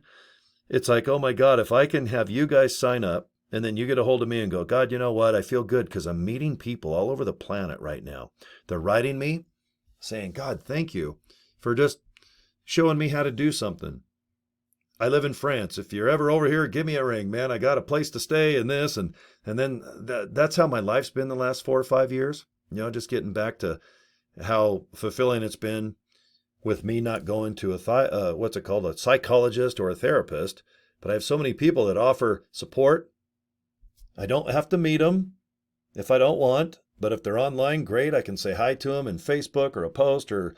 it's like, oh my God, if I can have you guys sign up and then you get a hold of me and go, God, you know what? I feel good because I'm meeting people all over the planet right now. They're writing me saying, God, thank you for just showing me how to do something. I live in France. If you're ever over here, give me a ring, man. I got a place to stay and this. And then that's how my life's been the last 4 or 5 years. Just getting back to how fulfilling it's been with me not going to a psychologist or a therapist. But I have so many people that offer support. I don't have to meet them if I don't want. But if they're online, great. I can say hi to them in Facebook or a post or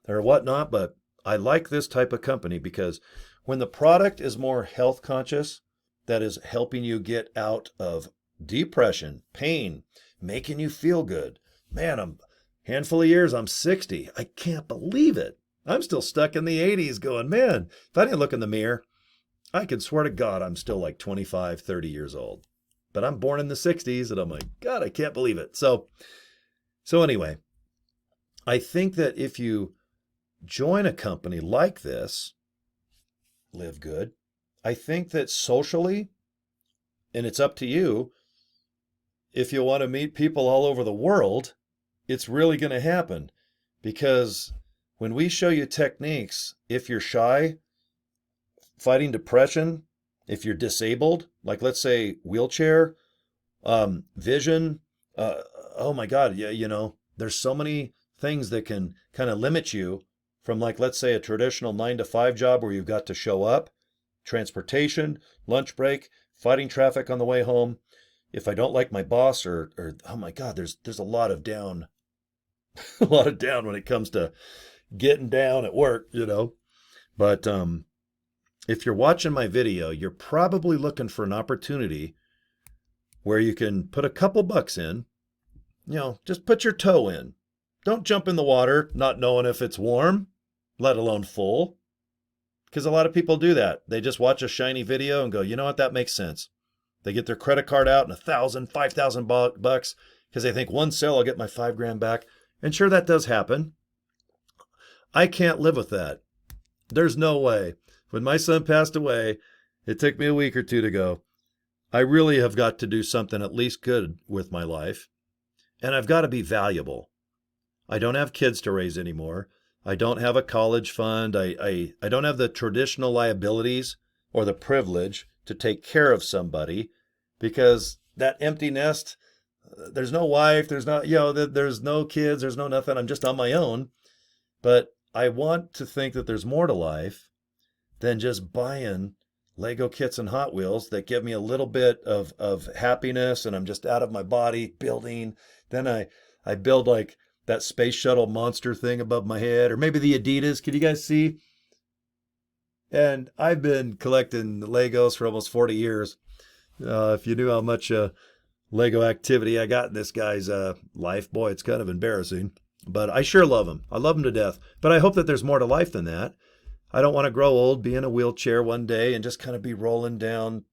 whatnot. But I like this type of company because when the product is more health conscious, that is helping you get out of depression, pain, making you feel good. Man, I'm handful of years, I'm 60. I can't believe it. I'm still stuck in the 80s going, man, if I didn't look in the mirror, I could swear to God I'm still like 25, 30 years old. But I'm born in the 60s and I'm like, God, I can't believe it. So anyway, I think that if you join a company like this, LiveGood, I think that socially, and it's up to you, if you want to meet people all over the world, it's really going to happen. Because when we show you techniques, if you're shy, fighting depression, if you're disabled, like let's say wheelchair, vision, oh my God, yeah, there's so many things that can kind of limit you from, like, let's say a traditional 9 to 5 job where you've got to show up, transportation, lunch break, fighting traffic on the way home. If I don't like my boss or oh my God, there's a lot of down, a lot of down when it comes to getting down at work, But if you're watching my video, you're probably looking for an opportunity where you can put a couple bucks in, just put your toe in. Don't jump in the water not knowing if it's warm, let alone full. Because a lot of people do that. They just watch a shiny video and go, you know what, that makes sense. They get their credit card out and $1,000, $5,000 bucks because they think one sale I'll get my $5,000 back. And sure, that does happen. I can't live with that. There's no way. When my son passed away, it took me a week or two to go, I really have got to do something at least good with my life. And I've got to be valuable. I don't have kids to raise anymore. I don't have a college fund. I don't have the traditional liabilities or the privilege to take care of somebody because that empty nest, there's no wife, there's not, there's no kids, there's no nothing. I'm just on my own. But I want to think that there's more to life than just buying Lego kits and Hot Wheels that give me a little bit of happiness and I'm just out of my body building. Then I build like that space shuttle monster thing above my head, or maybe the Adidas. Can you guys see? And I've been collecting Legos for almost 40 years. If you knew how much Lego activity I got in this guy's life, boy, it's kind of embarrassing. But I sure love him. I love him to death. But I hope that there's more to life than that. I don't want to grow old, be in a wheelchair one day, and just kind of be rolling down.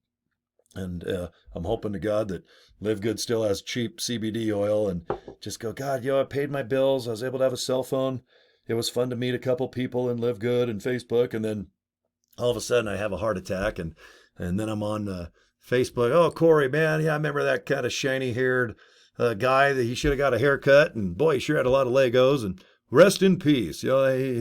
And I'm hoping to God that LiveGood still has cheap CBD oil and just go, God, I paid my bills. I was able to have a cell phone. It was fun to meet a couple people and LiveGood and Facebook. And then all of a sudden I have a heart attack. And then I'm on Facebook. Oh, Cory, man. Yeah, I remember that kind of shiny haired guy that he should have got a haircut. And boy, he sure had a lot of Legos. And rest in peace. He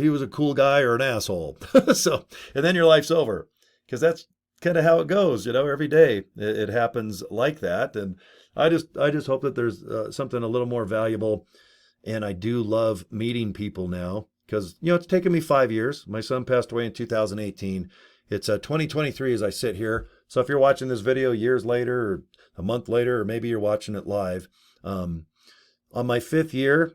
was a cool guy or an asshole. And then your life's over because that's kind of how it goes, every day it happens like that. And I just hope that there's something a little more valuable. And I do love meeting people now because, it's taken me 5 years. My son passed away in 2018. It's 2023 as I sit here. So if you're watching this video years later or a month later, or maybe you're watching it live, on my 5th year,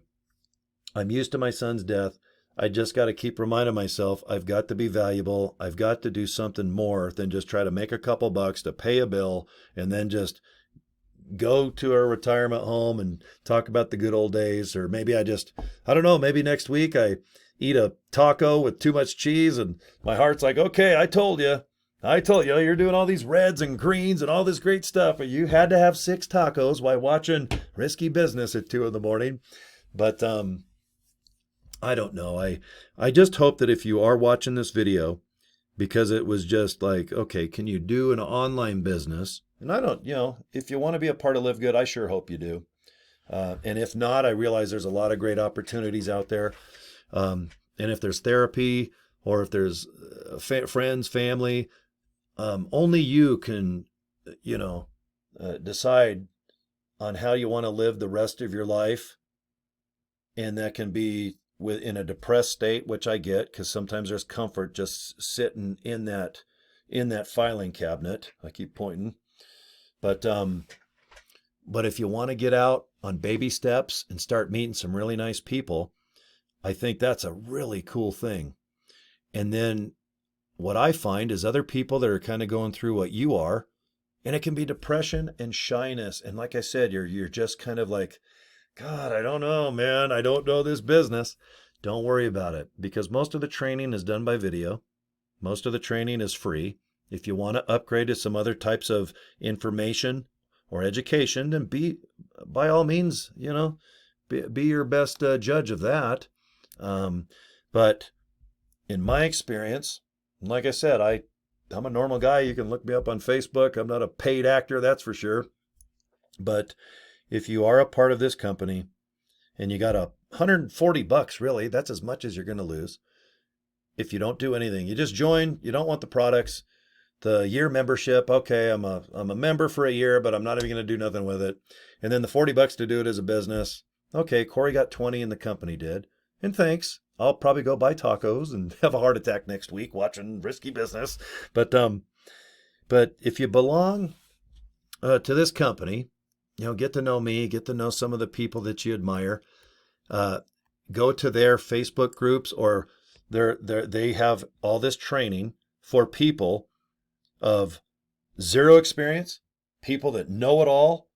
I'm used to my son's death. I just got to keep reminding myself I've got to be valuable. I've got to do something more than just try to make a couple bucks to pay a bill and then just go to a retirement home and talk about the good old days. Or maybe I don't know, maybe next week I eat a taco with too much cheese and my heart's like, okay, I told you. I told you, you're doing all these reds and greens and all this great stuff, but you had to have 6 tacos while watching Risky Business at 2 in the morning. But I don't know. I just hope that if you are watching this video, because it was just like, okay, can you do an online business? And I don't, if you want to be a part of LiveGood, I sure hope you do. And if not, I realize there's a lot of great opportunities out there. And if there's therapy or if there's friends, family, only you can, decide on how you want to live the rest of your life. And that can be in a depressed state, which I get, because sometimes there's comfort just sitting in that filing cabinet. I keep pointing. But if you want to get out on baby steps and start meeting some really nice people, I think that's a really cool thing. And then what I find is other people that are kind of going through what you are, and it can be depression and shyness. And like I said, you're just kind of like, God, I don't know, man. I don't know this business. Don't worry about it, because most of the training is done by video. Most of the training is free. If you want to upgrade to some other types of information or education, then by all means, be your best judge of that. But in my experience, like I said, I'm a normal guy. You can look me up on Facebook. I'm not a paid actor, that's for sure. But if you are a part of this company and you got $140, really, that's as much as you're going to lose. If you don't do anything, you just join, you don't want the products, the year membership. Okay, I'm a member for a year, but I'm not even going to do nothing with it. And then the $40 to do it as a business. Okay, Cory got 20 and the company did. And thanks. I'll probably go buy tacos and have a heart attack next week watching Risky Business. But if you belong to this company, get to know me, get to know some of the people that you admire. Go to their Facebook groups, or they have all this training for people of zero experience, people that know it all,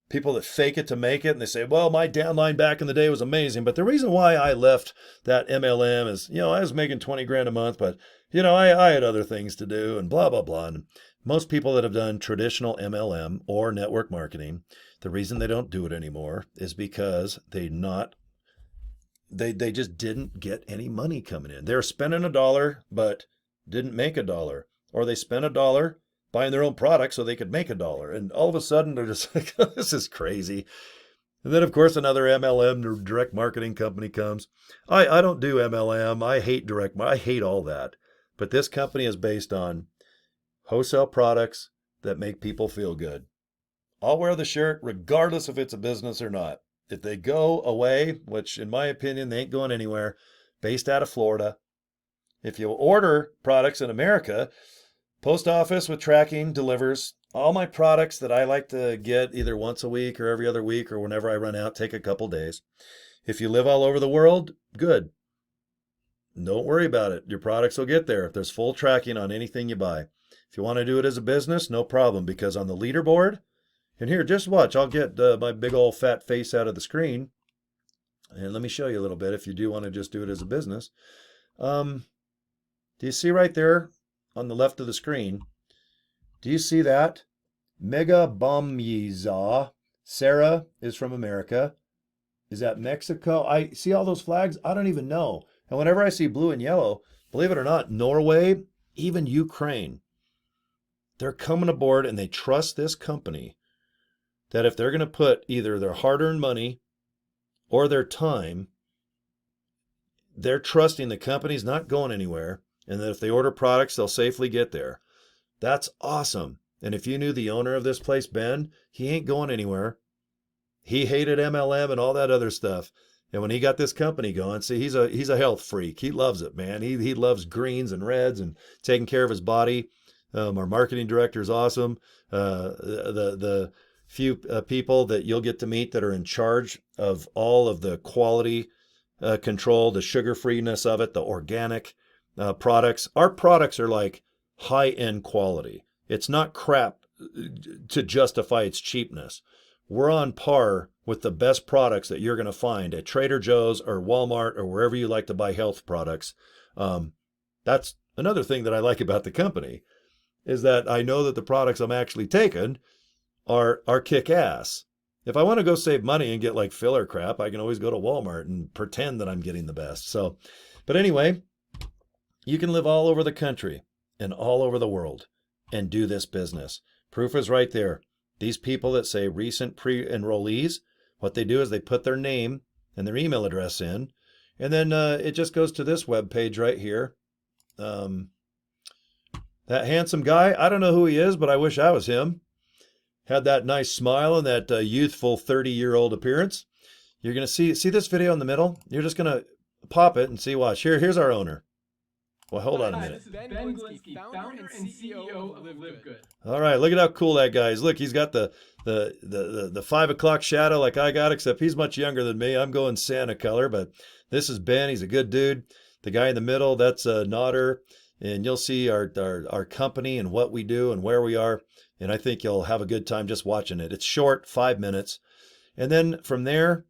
people that fake it to make it. And they say, well, my downline back in the day was amazing, but the reason why I left that MLM is, I was making 20 grand a month, but I had other things to do and blah, blah, blah. And most people that have done traditional MLM or network marketing, the reason they don't do it anymore is because they just didn't get any money coming in. They're spending $1, but didn't make $1. Or they spent $1 buying their own product so they could make $1. And all of a sudden they're just like, this is crazy. And then of course another MLM or direct marketing company comes. I don't do MLM. I hate all that. But this company is based on wholesale products that make people feel good. I'll wear the shirt regardless if it's a business or not. If they go away, which in my opinion, they ain't going anywhere, based out of Florida. If you order products in America, post office with tracking delivers all my products that I like to get either once a week or every other week, or whenever I run out, take a couple days. If you live all over the world, good. Don't worry about it. Your products will get there if there's full tracking on anything you buy. If you want to do it as a business, no problem, because on the leaderboard, and here, just watch, I'll get my big old fat face out of the screen. And let me show you a little bit if you do want to just do it as a business. Do you see right there on the left of the screen? Do you see that? Mega Bomyiza. Sarah is from America. Is that Mexico? I see all those flags. I don't even know. And whenever I see blue and yellow, believe it or not, Norway, even Ukraine, they're coming aboard and they trust this company that if they're going to put either their hard-earned money or their time, they're trusting the company's not going anywhere, and that if they order products, they'll safely get there. That's awesome. And if you knew the owner of this place, Ben, he ain't going anywhere. He hated MLM and all that other stuff. And when he got this company going, see, he's a health freak. He loves it, man. He loves greens and reds and taking care of his body. Our marketing director is awesome. The few people that you'll get to meet that are in charge of all of the quality control, the sugar freeness of it, the organic products. Our products are like high-end quality. It's not crap to justify its cheapness. We're on par with the best products that you're going to find at Trader Joe's or Walmart or wherever you like to buy health products. That's another thing that I like about the company. is that I know that the products I'm actually taking are kick-ass. If I want to go save money and get like filler crap, I can always go to Walmart and pretend that I'm getting the best. So, but anyway, you can live all over the country and all over the world and do this business. Proof is right there. These people that say recent pre-enrollees, what they do is they put their name and their email address in, and then it just goes to this web page right here. That handsome guy, I don't know who he is, but I wish I was him. Had that nice smile and that youthful 30-year-old appearance. You're going to see this video in the middle. You're just going to pop it and see. Watch. Here's our owner. Well, hold on a minute. This is Ben Glinsky, founder and CEO of LiveGood. All right, look at how cool that guy is. Look, he's got the 5 o'clock shadow like I got, except he's much younger than me. I'm going Santa color, but this is Ben. He's a good dude. The guy in the middle, that's Nodder, and you'll see our company and what we do and where we are. And I think you'll have a good time just watching it. It's short, 5 minutes. And then from there,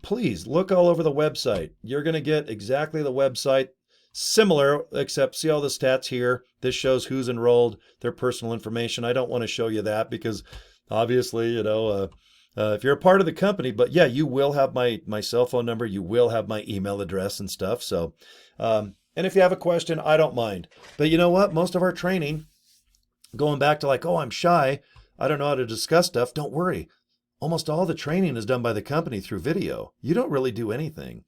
please look all over the website. You're going to get exactly the website, similar, except see all the stats here. This shows who's enrolled, their personal information. I don't want to show you that because obviously, if you're a part of the company, but yeah, you will have my cell phone number. You will have my email address and stuff. So, and if you have a question, I don't mind. But you know what? Most of our training, going back to like, oh, I'm shy, I don't know how to discuss stuff. Don't worry. Almost all the training is done by the company through video. You don't really do anything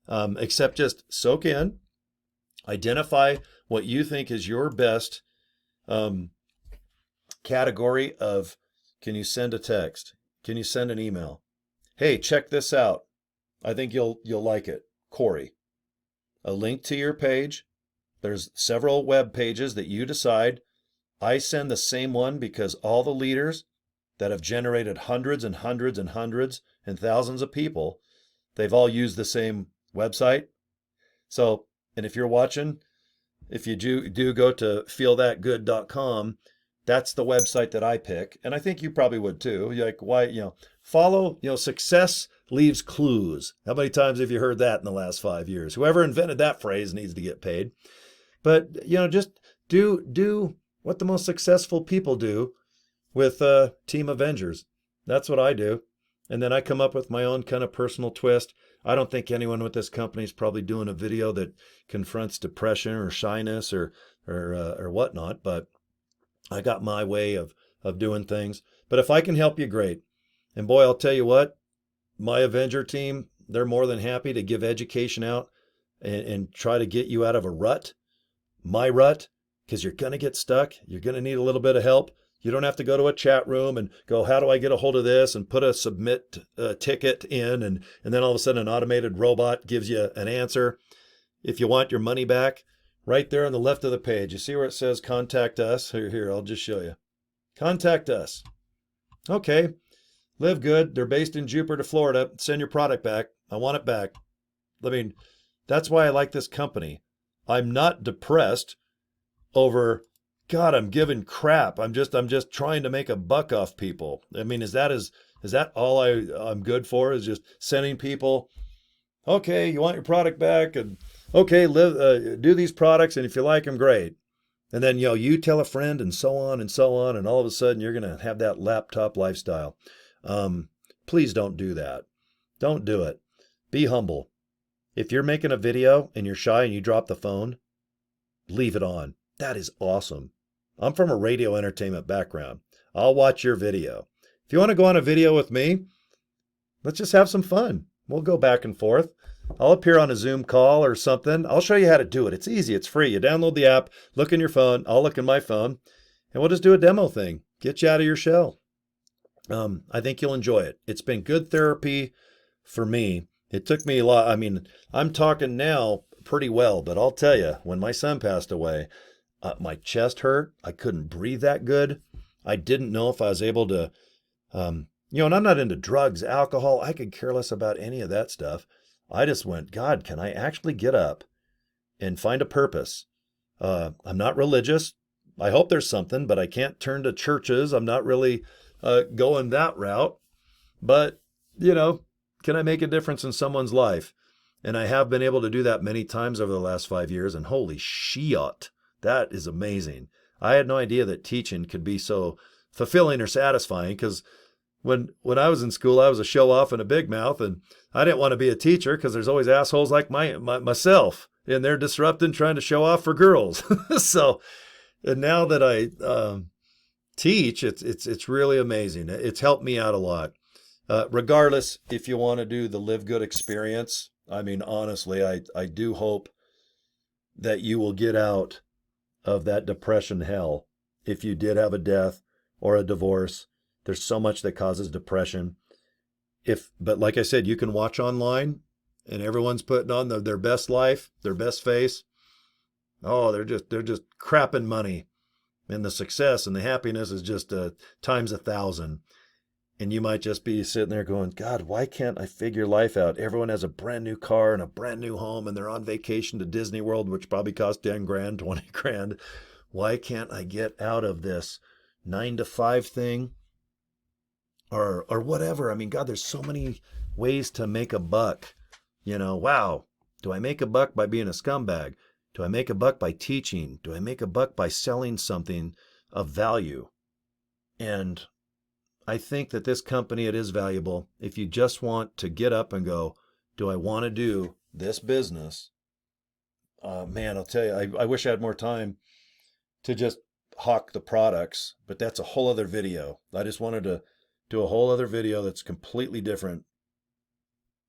except just soak in, identify what you think is your best category of, can you send a text? Can you send an email? Hey, check this out. I think you'll like it. Cory. A link to your page. There's several web pages that you decide. I send the same one because all the leaders that have generated hundreds and hundreds and hundreds and thousands of people, they've all used the same website. So, and if you're watching, if you do go to feelthatgood.com, that's the website that I pick. And I think you probably would too. You're like, why, follow, success leaves clues. How many times have you heard that in the last 5 years? Whoever invented that phrase needs to get paid. But, just do what the most successful people do with Team Avengers. That's what I do. And then I come up with my own kind of personal twist. I don't think anyone with this company is probably doing a video that confronts depression or shyness or whatnot, but I got my way of doing things. But if I can help you, great. And boy, I'll tell you what, my Avenger team, they're more than happy to give education out and try to get you out of a rut, my rut, because you're going to get stuck. You're going to need a little bit of help. You don't have to go to a chat room and go, how do I get a hold of this, and put a submit ticket in, and then all of a sudden an automated robot gives you an answer. If you want your money back, right there on the left of the page, you see where it says contact us? Here, I'll just show you. Contact us. Okay, LiveGood, they're based in Jupiter, Florida. Send your product back. I want it back. I mean, that's why I like this company. I'm not depressed over, God, I'm giving crap. I'm just trying to make a buck off people. I mean, is that all I'm good for? Is just sending people, okay, you want your product back, and okay, do these products, and if you like them, great. And then you tell a friend, and so on and so on, and all of a sudden you're gonna have that laptop lifestyle. Please don't do that. Don't do it. Be humble. If you're making a video and you're shy and you drop the phone, leave it on. That is awesome. I'm from a radio entertainment background. I'll watch your video. If you want to go on a video with me, let's just have some fun. We'll go back and forth. I'll appear on a Zoom call or something. I'll show you how to do it. It's easy. It's free. You download the app, look in your phone. I'll look in my phone, and we'll just do a demo thing. Get you out of your shell. I think you'll enjoy it. It's been good therapy for me. It took me a lot. I mean, I'm talking now pretty well, but I'll tell you, when my son passed away, my chest hurt. I couldn't breathe that good. I didn't know if I was able to, and I'm not into drugs, alcohol. I could care less about any of that stuff. I just went, God, can I actually get up and find a purpose? I'm not religious. I hope there's something, but I can't turn to churches. I'm not really going that route. But, can I make a difference in someone's life? And I have been able to do that many times over the last 5 years. And holy shit, that is amazing. I had no idea that teaching could be so fulfilling or satisfying, because when I was in school, I was a show off and a big mouth, and I didn't want to be a teacher because there's always assholes like myself, and they're disrupting, trying to show off for girls. So, and now that I teach, it's really amazing. It's helped me out a lot. Regardless, if you want to do the Live Good experience, I mean, honestly, I do hope that you will get out of that depression hell. If you did have a death or a divorce, there's so much that causes depression. But like I said, you can watch online and everyone's putting on their best life, their best face. Oh, they're just crapping money. And the success and the happiness is just times 1,000. And you might just be sitting there going, God, why can't I figure life out? Everyone has a brand new car and a brand new home, and they're on vacation to Disney World, which probably costs 10 grand, 20 grand. Why can't I get out of this 9 to 5 thing? Or whatever. I mean, God, there's so many ways to make a buck. Wow. Do I make a buck by being a scumbag? Do I make a buck by teaching? Do I make a buck by selling something of value? And I think that this company, it is valuable. If you just want to get up and go, do I want to do this business? Man, I'll tell you, I wish I had more time to just hawk the products, but that's a whole other video. I just wanted to do a whole other video that's completely different,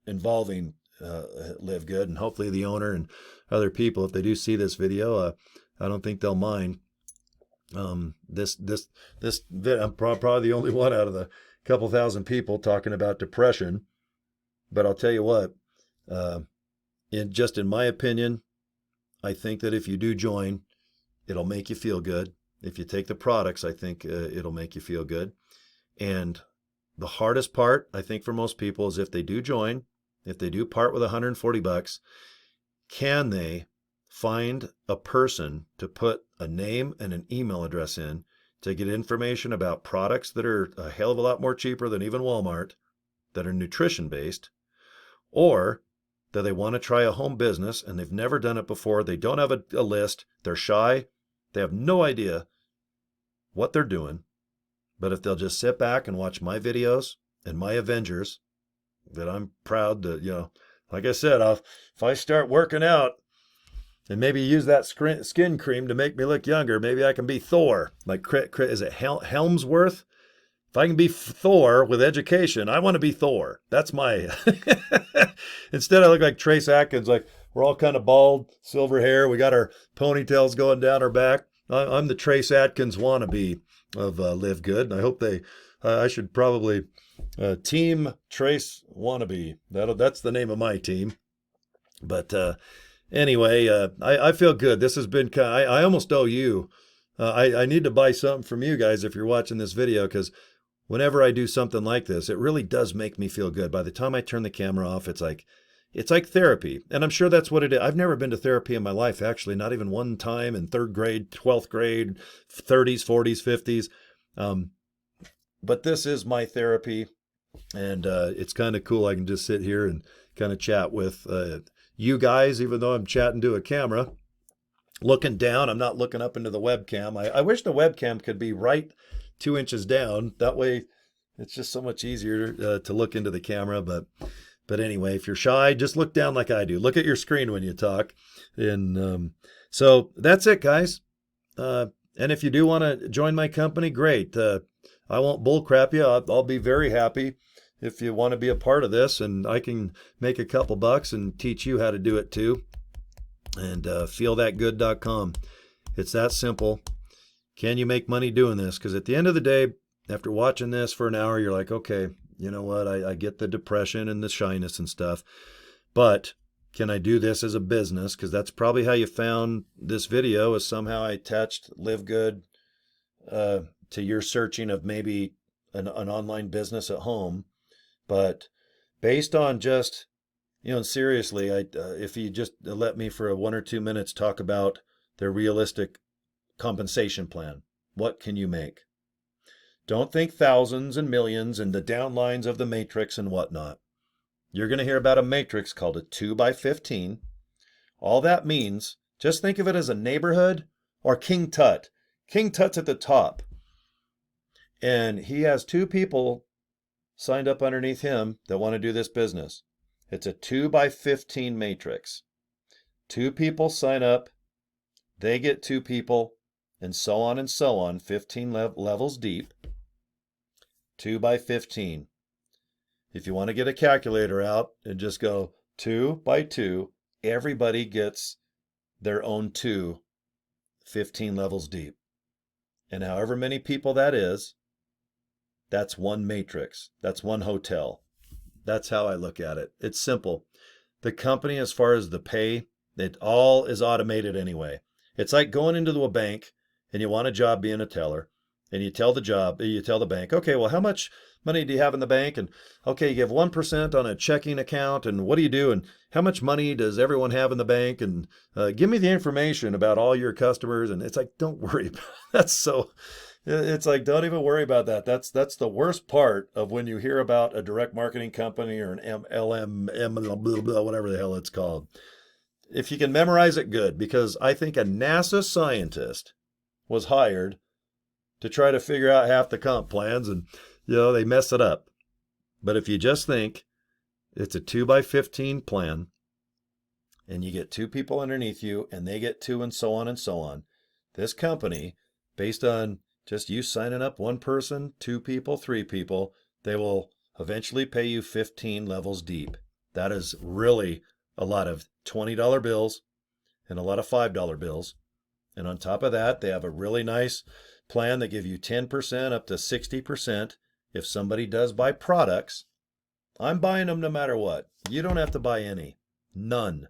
involving Live Good, and hopefully the owner and other people, if they do see this video, I don't think they'll mind. This I'm probably the only one out of the couple thousand people talking about depression, but I'll tell you what, in my opinion, I think that if you do join, it'll make you feel good. If you take the products, I think it'll make you feel good. And the hardest part, I think, for most people is if they do join, if they do part with $140, can they find a person to put a name and an email address in to get information about products that are a hell of a lot more cheaper than even Walmart, that are nutrition based, or that they want to try a home business and they've never done it before, they don't have a list, they're shy, they have no idea what they're doing, but if they'll just sit back and watch my videos and my Avengers, that I'm proud to, like I said, if I start working out and maybe use that skin cream to make me look younger, maybe I can be Thor. Like, is it Helmsworth? If I can be Thor with education, I want to be Thor. That's my... Instead, I look like Trace Atkins, like we're all kind of bald, silver hair. We got our ponytails going down our back. I'm the Trace Atkins wannabe of Live Good. And I hope I should probably Team Trace Wannabe. That's the name of my team. But anyway, I feel good. This has been I almost owe you. I need to buy something from you guys if you're watching this video, because whenever I do something like this, it really does make me feel good. By the time I turn the camera off, it's like therapy. And I'm sure that's what it is. I've never been to therapy in my life, actually, not even one time in 3rd grade, 12th grade, 30s, 40s, 50s. But this is my therapy, and it's kind of cool. I can just sit here and kind of chat with you guys, even though I'm chatting to a camera. Looking down, I'm not looking up into the webcam. I wish the webcam could be right 2 inches down. That way, it's just so much easier to look into the camera. But anyway, if you're shy, just look down like I do. Look at your screen when you talk. And so that's it, guys. And if you do want to join my company, great. I won't bullcrap you. I'll be very happy if you want to be a part of this, and I can make a couple bucks and teach you how to do it too. And feelthatgood.com. It's that simple. Can you make money doing this? Because at the end of the day, after watching this for an hour, you're like, okay, you know what? I get the depression and the shyness and stuff, but can I do this as a business? Because that's probably how you found this video, is somehow I attached Live Good to your searching of maybe an online business at home. But based on just, seriously, if you just let me for 1 or 2 minutes talk about their realistic compensation plan, what can you make? Don't think thousands and millions and the downlines of the matrix and whatnot. You're going to hear about a matrix called a 2x15. All that means, just think of it as a neighborhood or King Tut. King Tut's at the top. And he has 2 people signed up underneath him that want to do this business. It's a 2x15 matrix. 2 people sign up, they get 2 people, and so on, 15 levels deep. 2x15. If you want to get a calculator out and just go 2x2, everybody gets their own 15 levels deep. And however many people that is, that's one matrix. That's one hotel. That's how I look at it. It's simple. The company, as far as the pay, it all is automated anyway. It's like going into a bank and you want a job being a teller, and you tell the bank, okay, well, how much money do you have in the bank? And okay, you give 1% on a checking account, and what do you do? And how much money does everyone have in the bank? And give me the information about all your customers. And it's like, don't worry about that's so. It's like, don't even worry about that. That's the worst part of when you hear about a direct marketing company or an MLM, blah, blah, blah, whatever the hell it's called. If you can memorize it, good, because I think a NASA scientist was hired to try to figure out half the comp plans, and they mess it up. But if you just think it's a 2x15 plan, and you get 2 people underneath you, and they get 2, and so on, this company, based on just you signing up 1 person, 2 people, 3 people, they will eventually pay you 15 levels deep. That is really a lot of $20 bills and a lot of $5 bills. And on top of that, they have a really nice plan that give you 10% up to 60%. If somebody does buy products, I'm buying them no matter what. You don't have to buy any. None.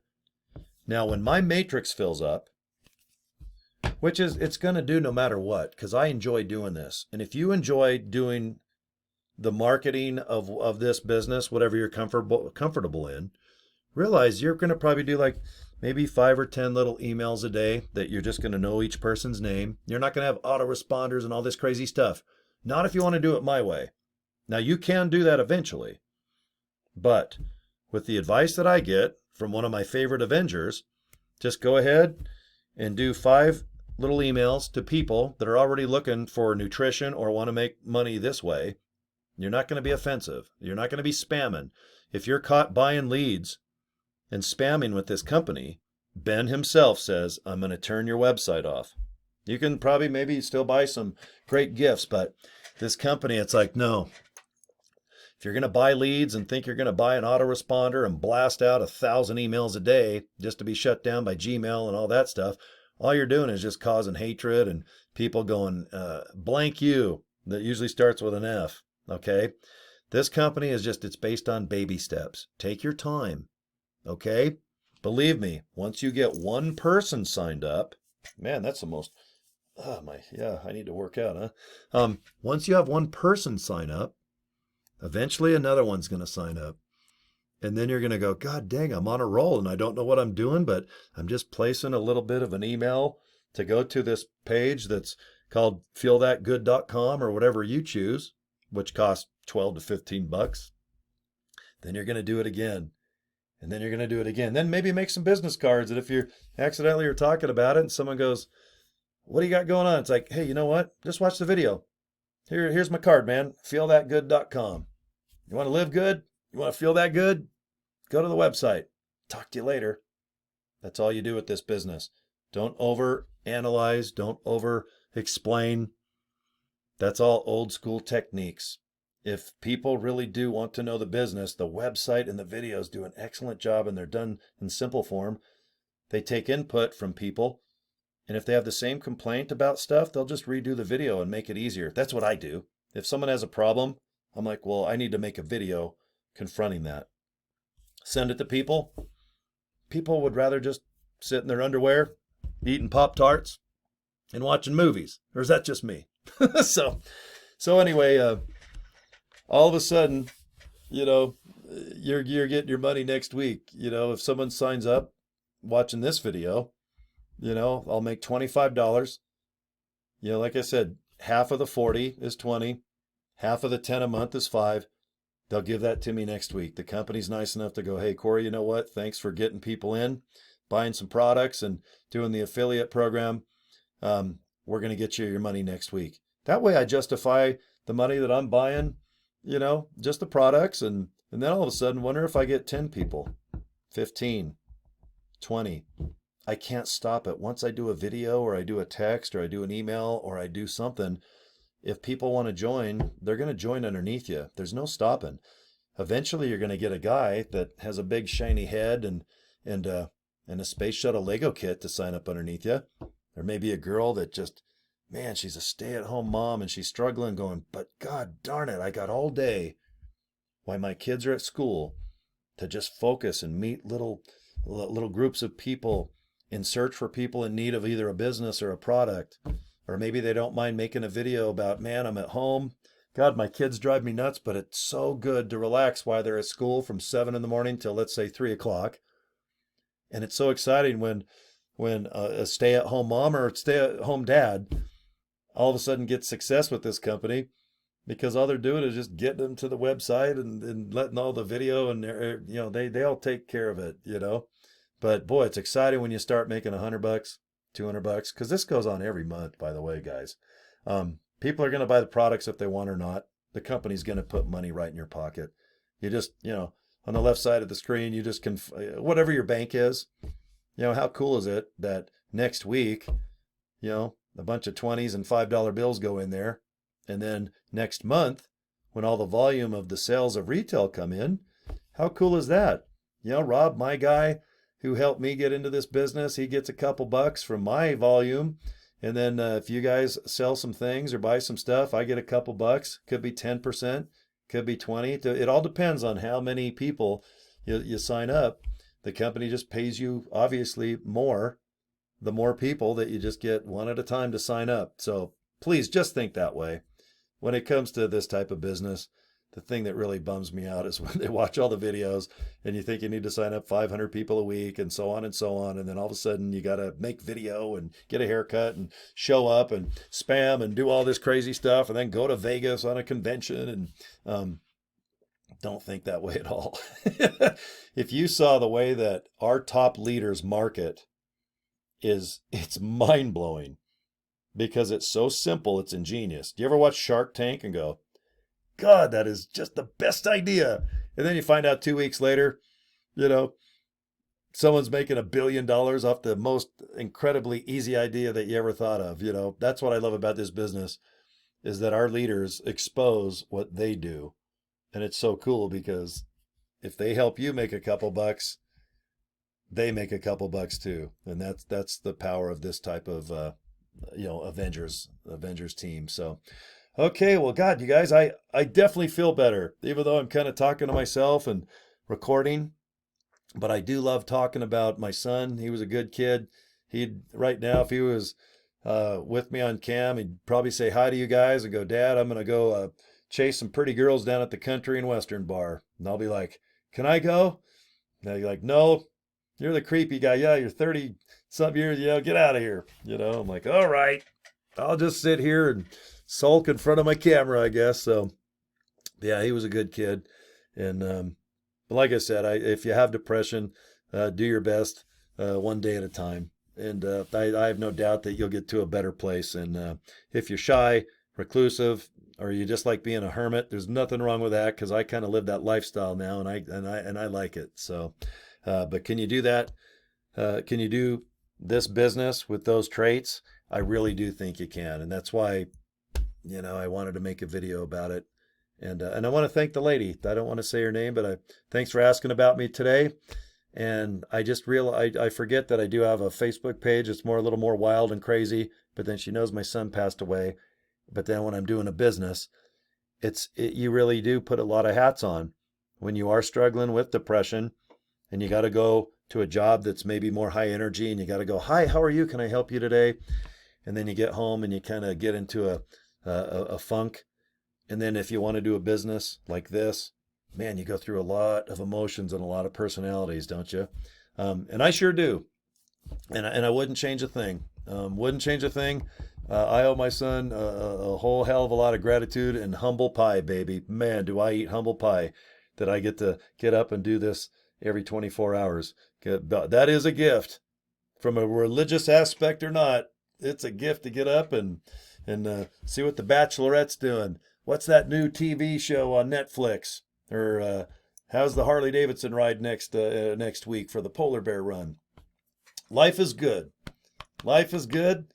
Now, when my matrix fills up, which is it's going to do no matter what, because I enjoy doing this. And if you enjoy doing the marketing of this business, whatever you're comfortable in, realize you're going to probably do like maybe 5 or 10 little emails a day that you're just going to know each person's name. You're not going to have autoresponders and all this crazy stuff. Not if you want to do it my way. Now, you can do that eventually. But with the advice that I get from one of my favorite Avengers, just go ahead and do 5 little emails to people that are already looking for nutrition or want to make money this way. You're not going to be offensive. You're not going to be spamming. If you're caught buying leads and spamming with this company, Ben himself says, I'm going to turn your website off. You can probably maybe still buy some great gifts, but this company, it's like, no. If you're going to buy leads and think you're going to buy an autoresponder and blast out 1,000 emails a day just to be shut down by Gmail and all that stuff, all you're doing is just causing hatred and people going, blank you. That usually starts with an F, okay? This company is just, it's based on baby steps. Take your time, okay? Believe me, once you get 1 person signed up, man, that's the most, I need to work out, huh? Once you have 1 person sign up, eventually another one's going to sign up. And then you're going to go, God dang, I'm on a roll and I don't know what I'm doing, but I'm just placing a little bit of an email to go to this page that's called feelthatgood.com or whatever you choose, which costs $12 to $15. Then you're going to do it again. And then you're going to do it again. Then maybe make some business cards. And if you're accidentally you're talking about it and someone goes, what do you got going on? It's like, hey, you know what? Just watch the video. Here's my card, man. Feelthatgood.com. You want to live good? You want to feel that good? Go to the website. Talk to you later. That's all you do with this business. Don't over analyze. Don't over explain. That's all old school techniques. If people really do want to know the business, the website and the videos do an excellent job, and they're done in simple form. They take input from people, and if they have the same complaint about stuff, they'll just redo the video and make it easier. That's what I do. If someone has a problem, I'm like, well, I need to make a video confronting that. Send it to people. People would rather just sit in their underwear, eating Pop-Tarts, and watching movies. Or is that just me? So anyway, all of a sudden, you're getting your money next week. If someone signs up watching this video, I'll make $25. Like I said, half of the 40 is 20, half of the 10 a month is 5. They'll give that to me next week. The company's nice enough to go, hey, Cory, you know what? Thanks for getting people in, buying some products and doing the affiliate program. we're going to get you your money next week. That way I justify the money that I'm buying, just the products. And then all of a sudden, wonder if I get 10 people, 15, 20. I can't stop it. Once I do a video or I do a text or I do an email or I do something, if people want to join, they're going to join underneath you. There's no stopping. Eventually, you're going to get a guy that has a big shiny head and a space shuttle Lego kit to sign up underneath you. Or maybe a girl that just, man, she's a stay-at-home mom and she's struggling going, but God darn it, I got all day while my kids are at school to just focus and meet little groups of people in search for people in need of either a business or a product. Or maybe they don't mind making a video about, man, I'm at home. God, my kids drive me nuts, but it's so good to relax while they're at school from 7 in the morning till, let's say, 3 o'clock. And it's so exciting when a stay-at-home mom or stay-at-home dad all of a sudden gets success with this company, because all they're doing is just getting them to the website and letting all the video and they all take care of it. But boy, it's exciting when you start making $100, $200, because this goes on every month, by the way, guys. People are going to buy the products if they want or not. The company's going to put money right in your pocket. You just, on the left side of the screen, you just whatever your bank is. How cool is it that next week, a bunch of 20s and $5 bills go in there. And then next month, when all the volume of the sales of retail come in, how cool is that? Rob, my guy who helped me get into this business, he gets a couple bucks from my volume. And then if you guys sell some things or buy some stuff, I get a couple bucks. Could be 10%, could be 20. It all depends on how many people you sign up. The company just pays you obviously more, the more people that you just get one at a time to sign up. So please just think that way. When it comes to this type of business, the thing that really bums me out is when they watch all the videos and you think you need to sign up 500 people a week and so on and so on. And then all of a sudden you got to make video and get a haircut and show up and spam and do all this crazy stuff and then go to Vegas on a convention. And don't think that way at all. If you saw the way that our top leaders market it's mind blowing. Because it's so simple, it's ingenious. Do you ever watch Shark Tank and go, God, that is just the best idea? And then you find out 2 weeks later, someone's making $1 billion off the most incredibly easy idea that you ever thought of. That's what I love about this business, is that our leaders expose what they do. And it's so cool because if they help you make a couple bucks, they make a couple bucks too. And that's the power of this type of Avengers team. So, okay, well, God, you guys, I definitely feel better, even though I'm kind of talking to myself and recording, but I do love talking about my son. He was a good kid. Right now, if he was with me on cam, he'd probably say hi to you guys and go, Dad, I'm going to go chase some pretty girls down at the country and western bar. And I'll be like, can I go? And they're like, no, you're the creepy guy. Yeah, you're 30 some years, get out of here. I'm like, all right, I'll just sit here and sulk in front of my camera, I guess. So yeah, he was a good kid. And but like I said, if you have depression, do your best one day at a time. And I have no doubt that you'll get to a better place. And if you're shy, reclusive, or you just like being a hermit, there's nothing wrong with that, because I kind of live that lifestyle now, and I like it. So, but can you do that? Can you do this business with those traits? I really do think you can. And that's why, I wanted to make a video about it. And I want to thank the lady. I don't want to say her name, but thanks for asking about me today. And I just realized, I forget that I do have a Facebook page. It's a little more wild and crazy, but then she knows my son passed away. But then when I'm doing a business, you really do put a lot of hats on when you are struggling with depression, and you got to go to a job that's maybe more high energy, and you got to go, hi, how are you? Can I help you today? And then you get home and you kind of get into a funk. And then if you want to do a business like this, man, you go through a lot of emotions and a lot of personalities, don't you? And I sure do. And I wouldn't change a thing. Wouldn't change a thing. I owe my son a whole hell of a lot of gratitude and humble pie, baby. Man, do I eat humble pie that I get to get up and do this every 24 hours. That is a gift. From a religious aspect or not, it's a gift to get up and see what the Bachelorette's doing. What's that new TV show on Netflix? Or how's the Harley Davidson ride next week for the polar bear run? Life is good. Life is good.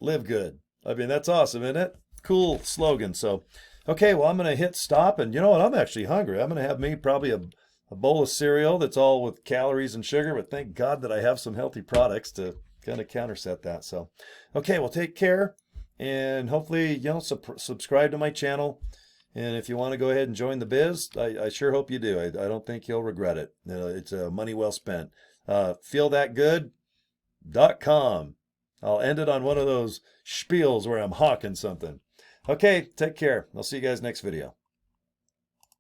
Live good. I mean, that's awesome, isn't it? Cool slogan. So, okay, well, I'm going to hit stop. And you know what? I'm actually hungry. I'm going to have me probably a bowl of cereal that's all with calories and sugar. But thank God that I have some healthy products to kind of counterset that. So, okay, well, take care. And hopefully, subscribe to my channel. And if you want to go ahead and join the biz, I sure hope you do. I don't think you'll regret it. It's money well spent. Feelthatgood.com. I'll end it on one of those spiels where I'm hawking something. Okay, take care. I'll see you guys next video.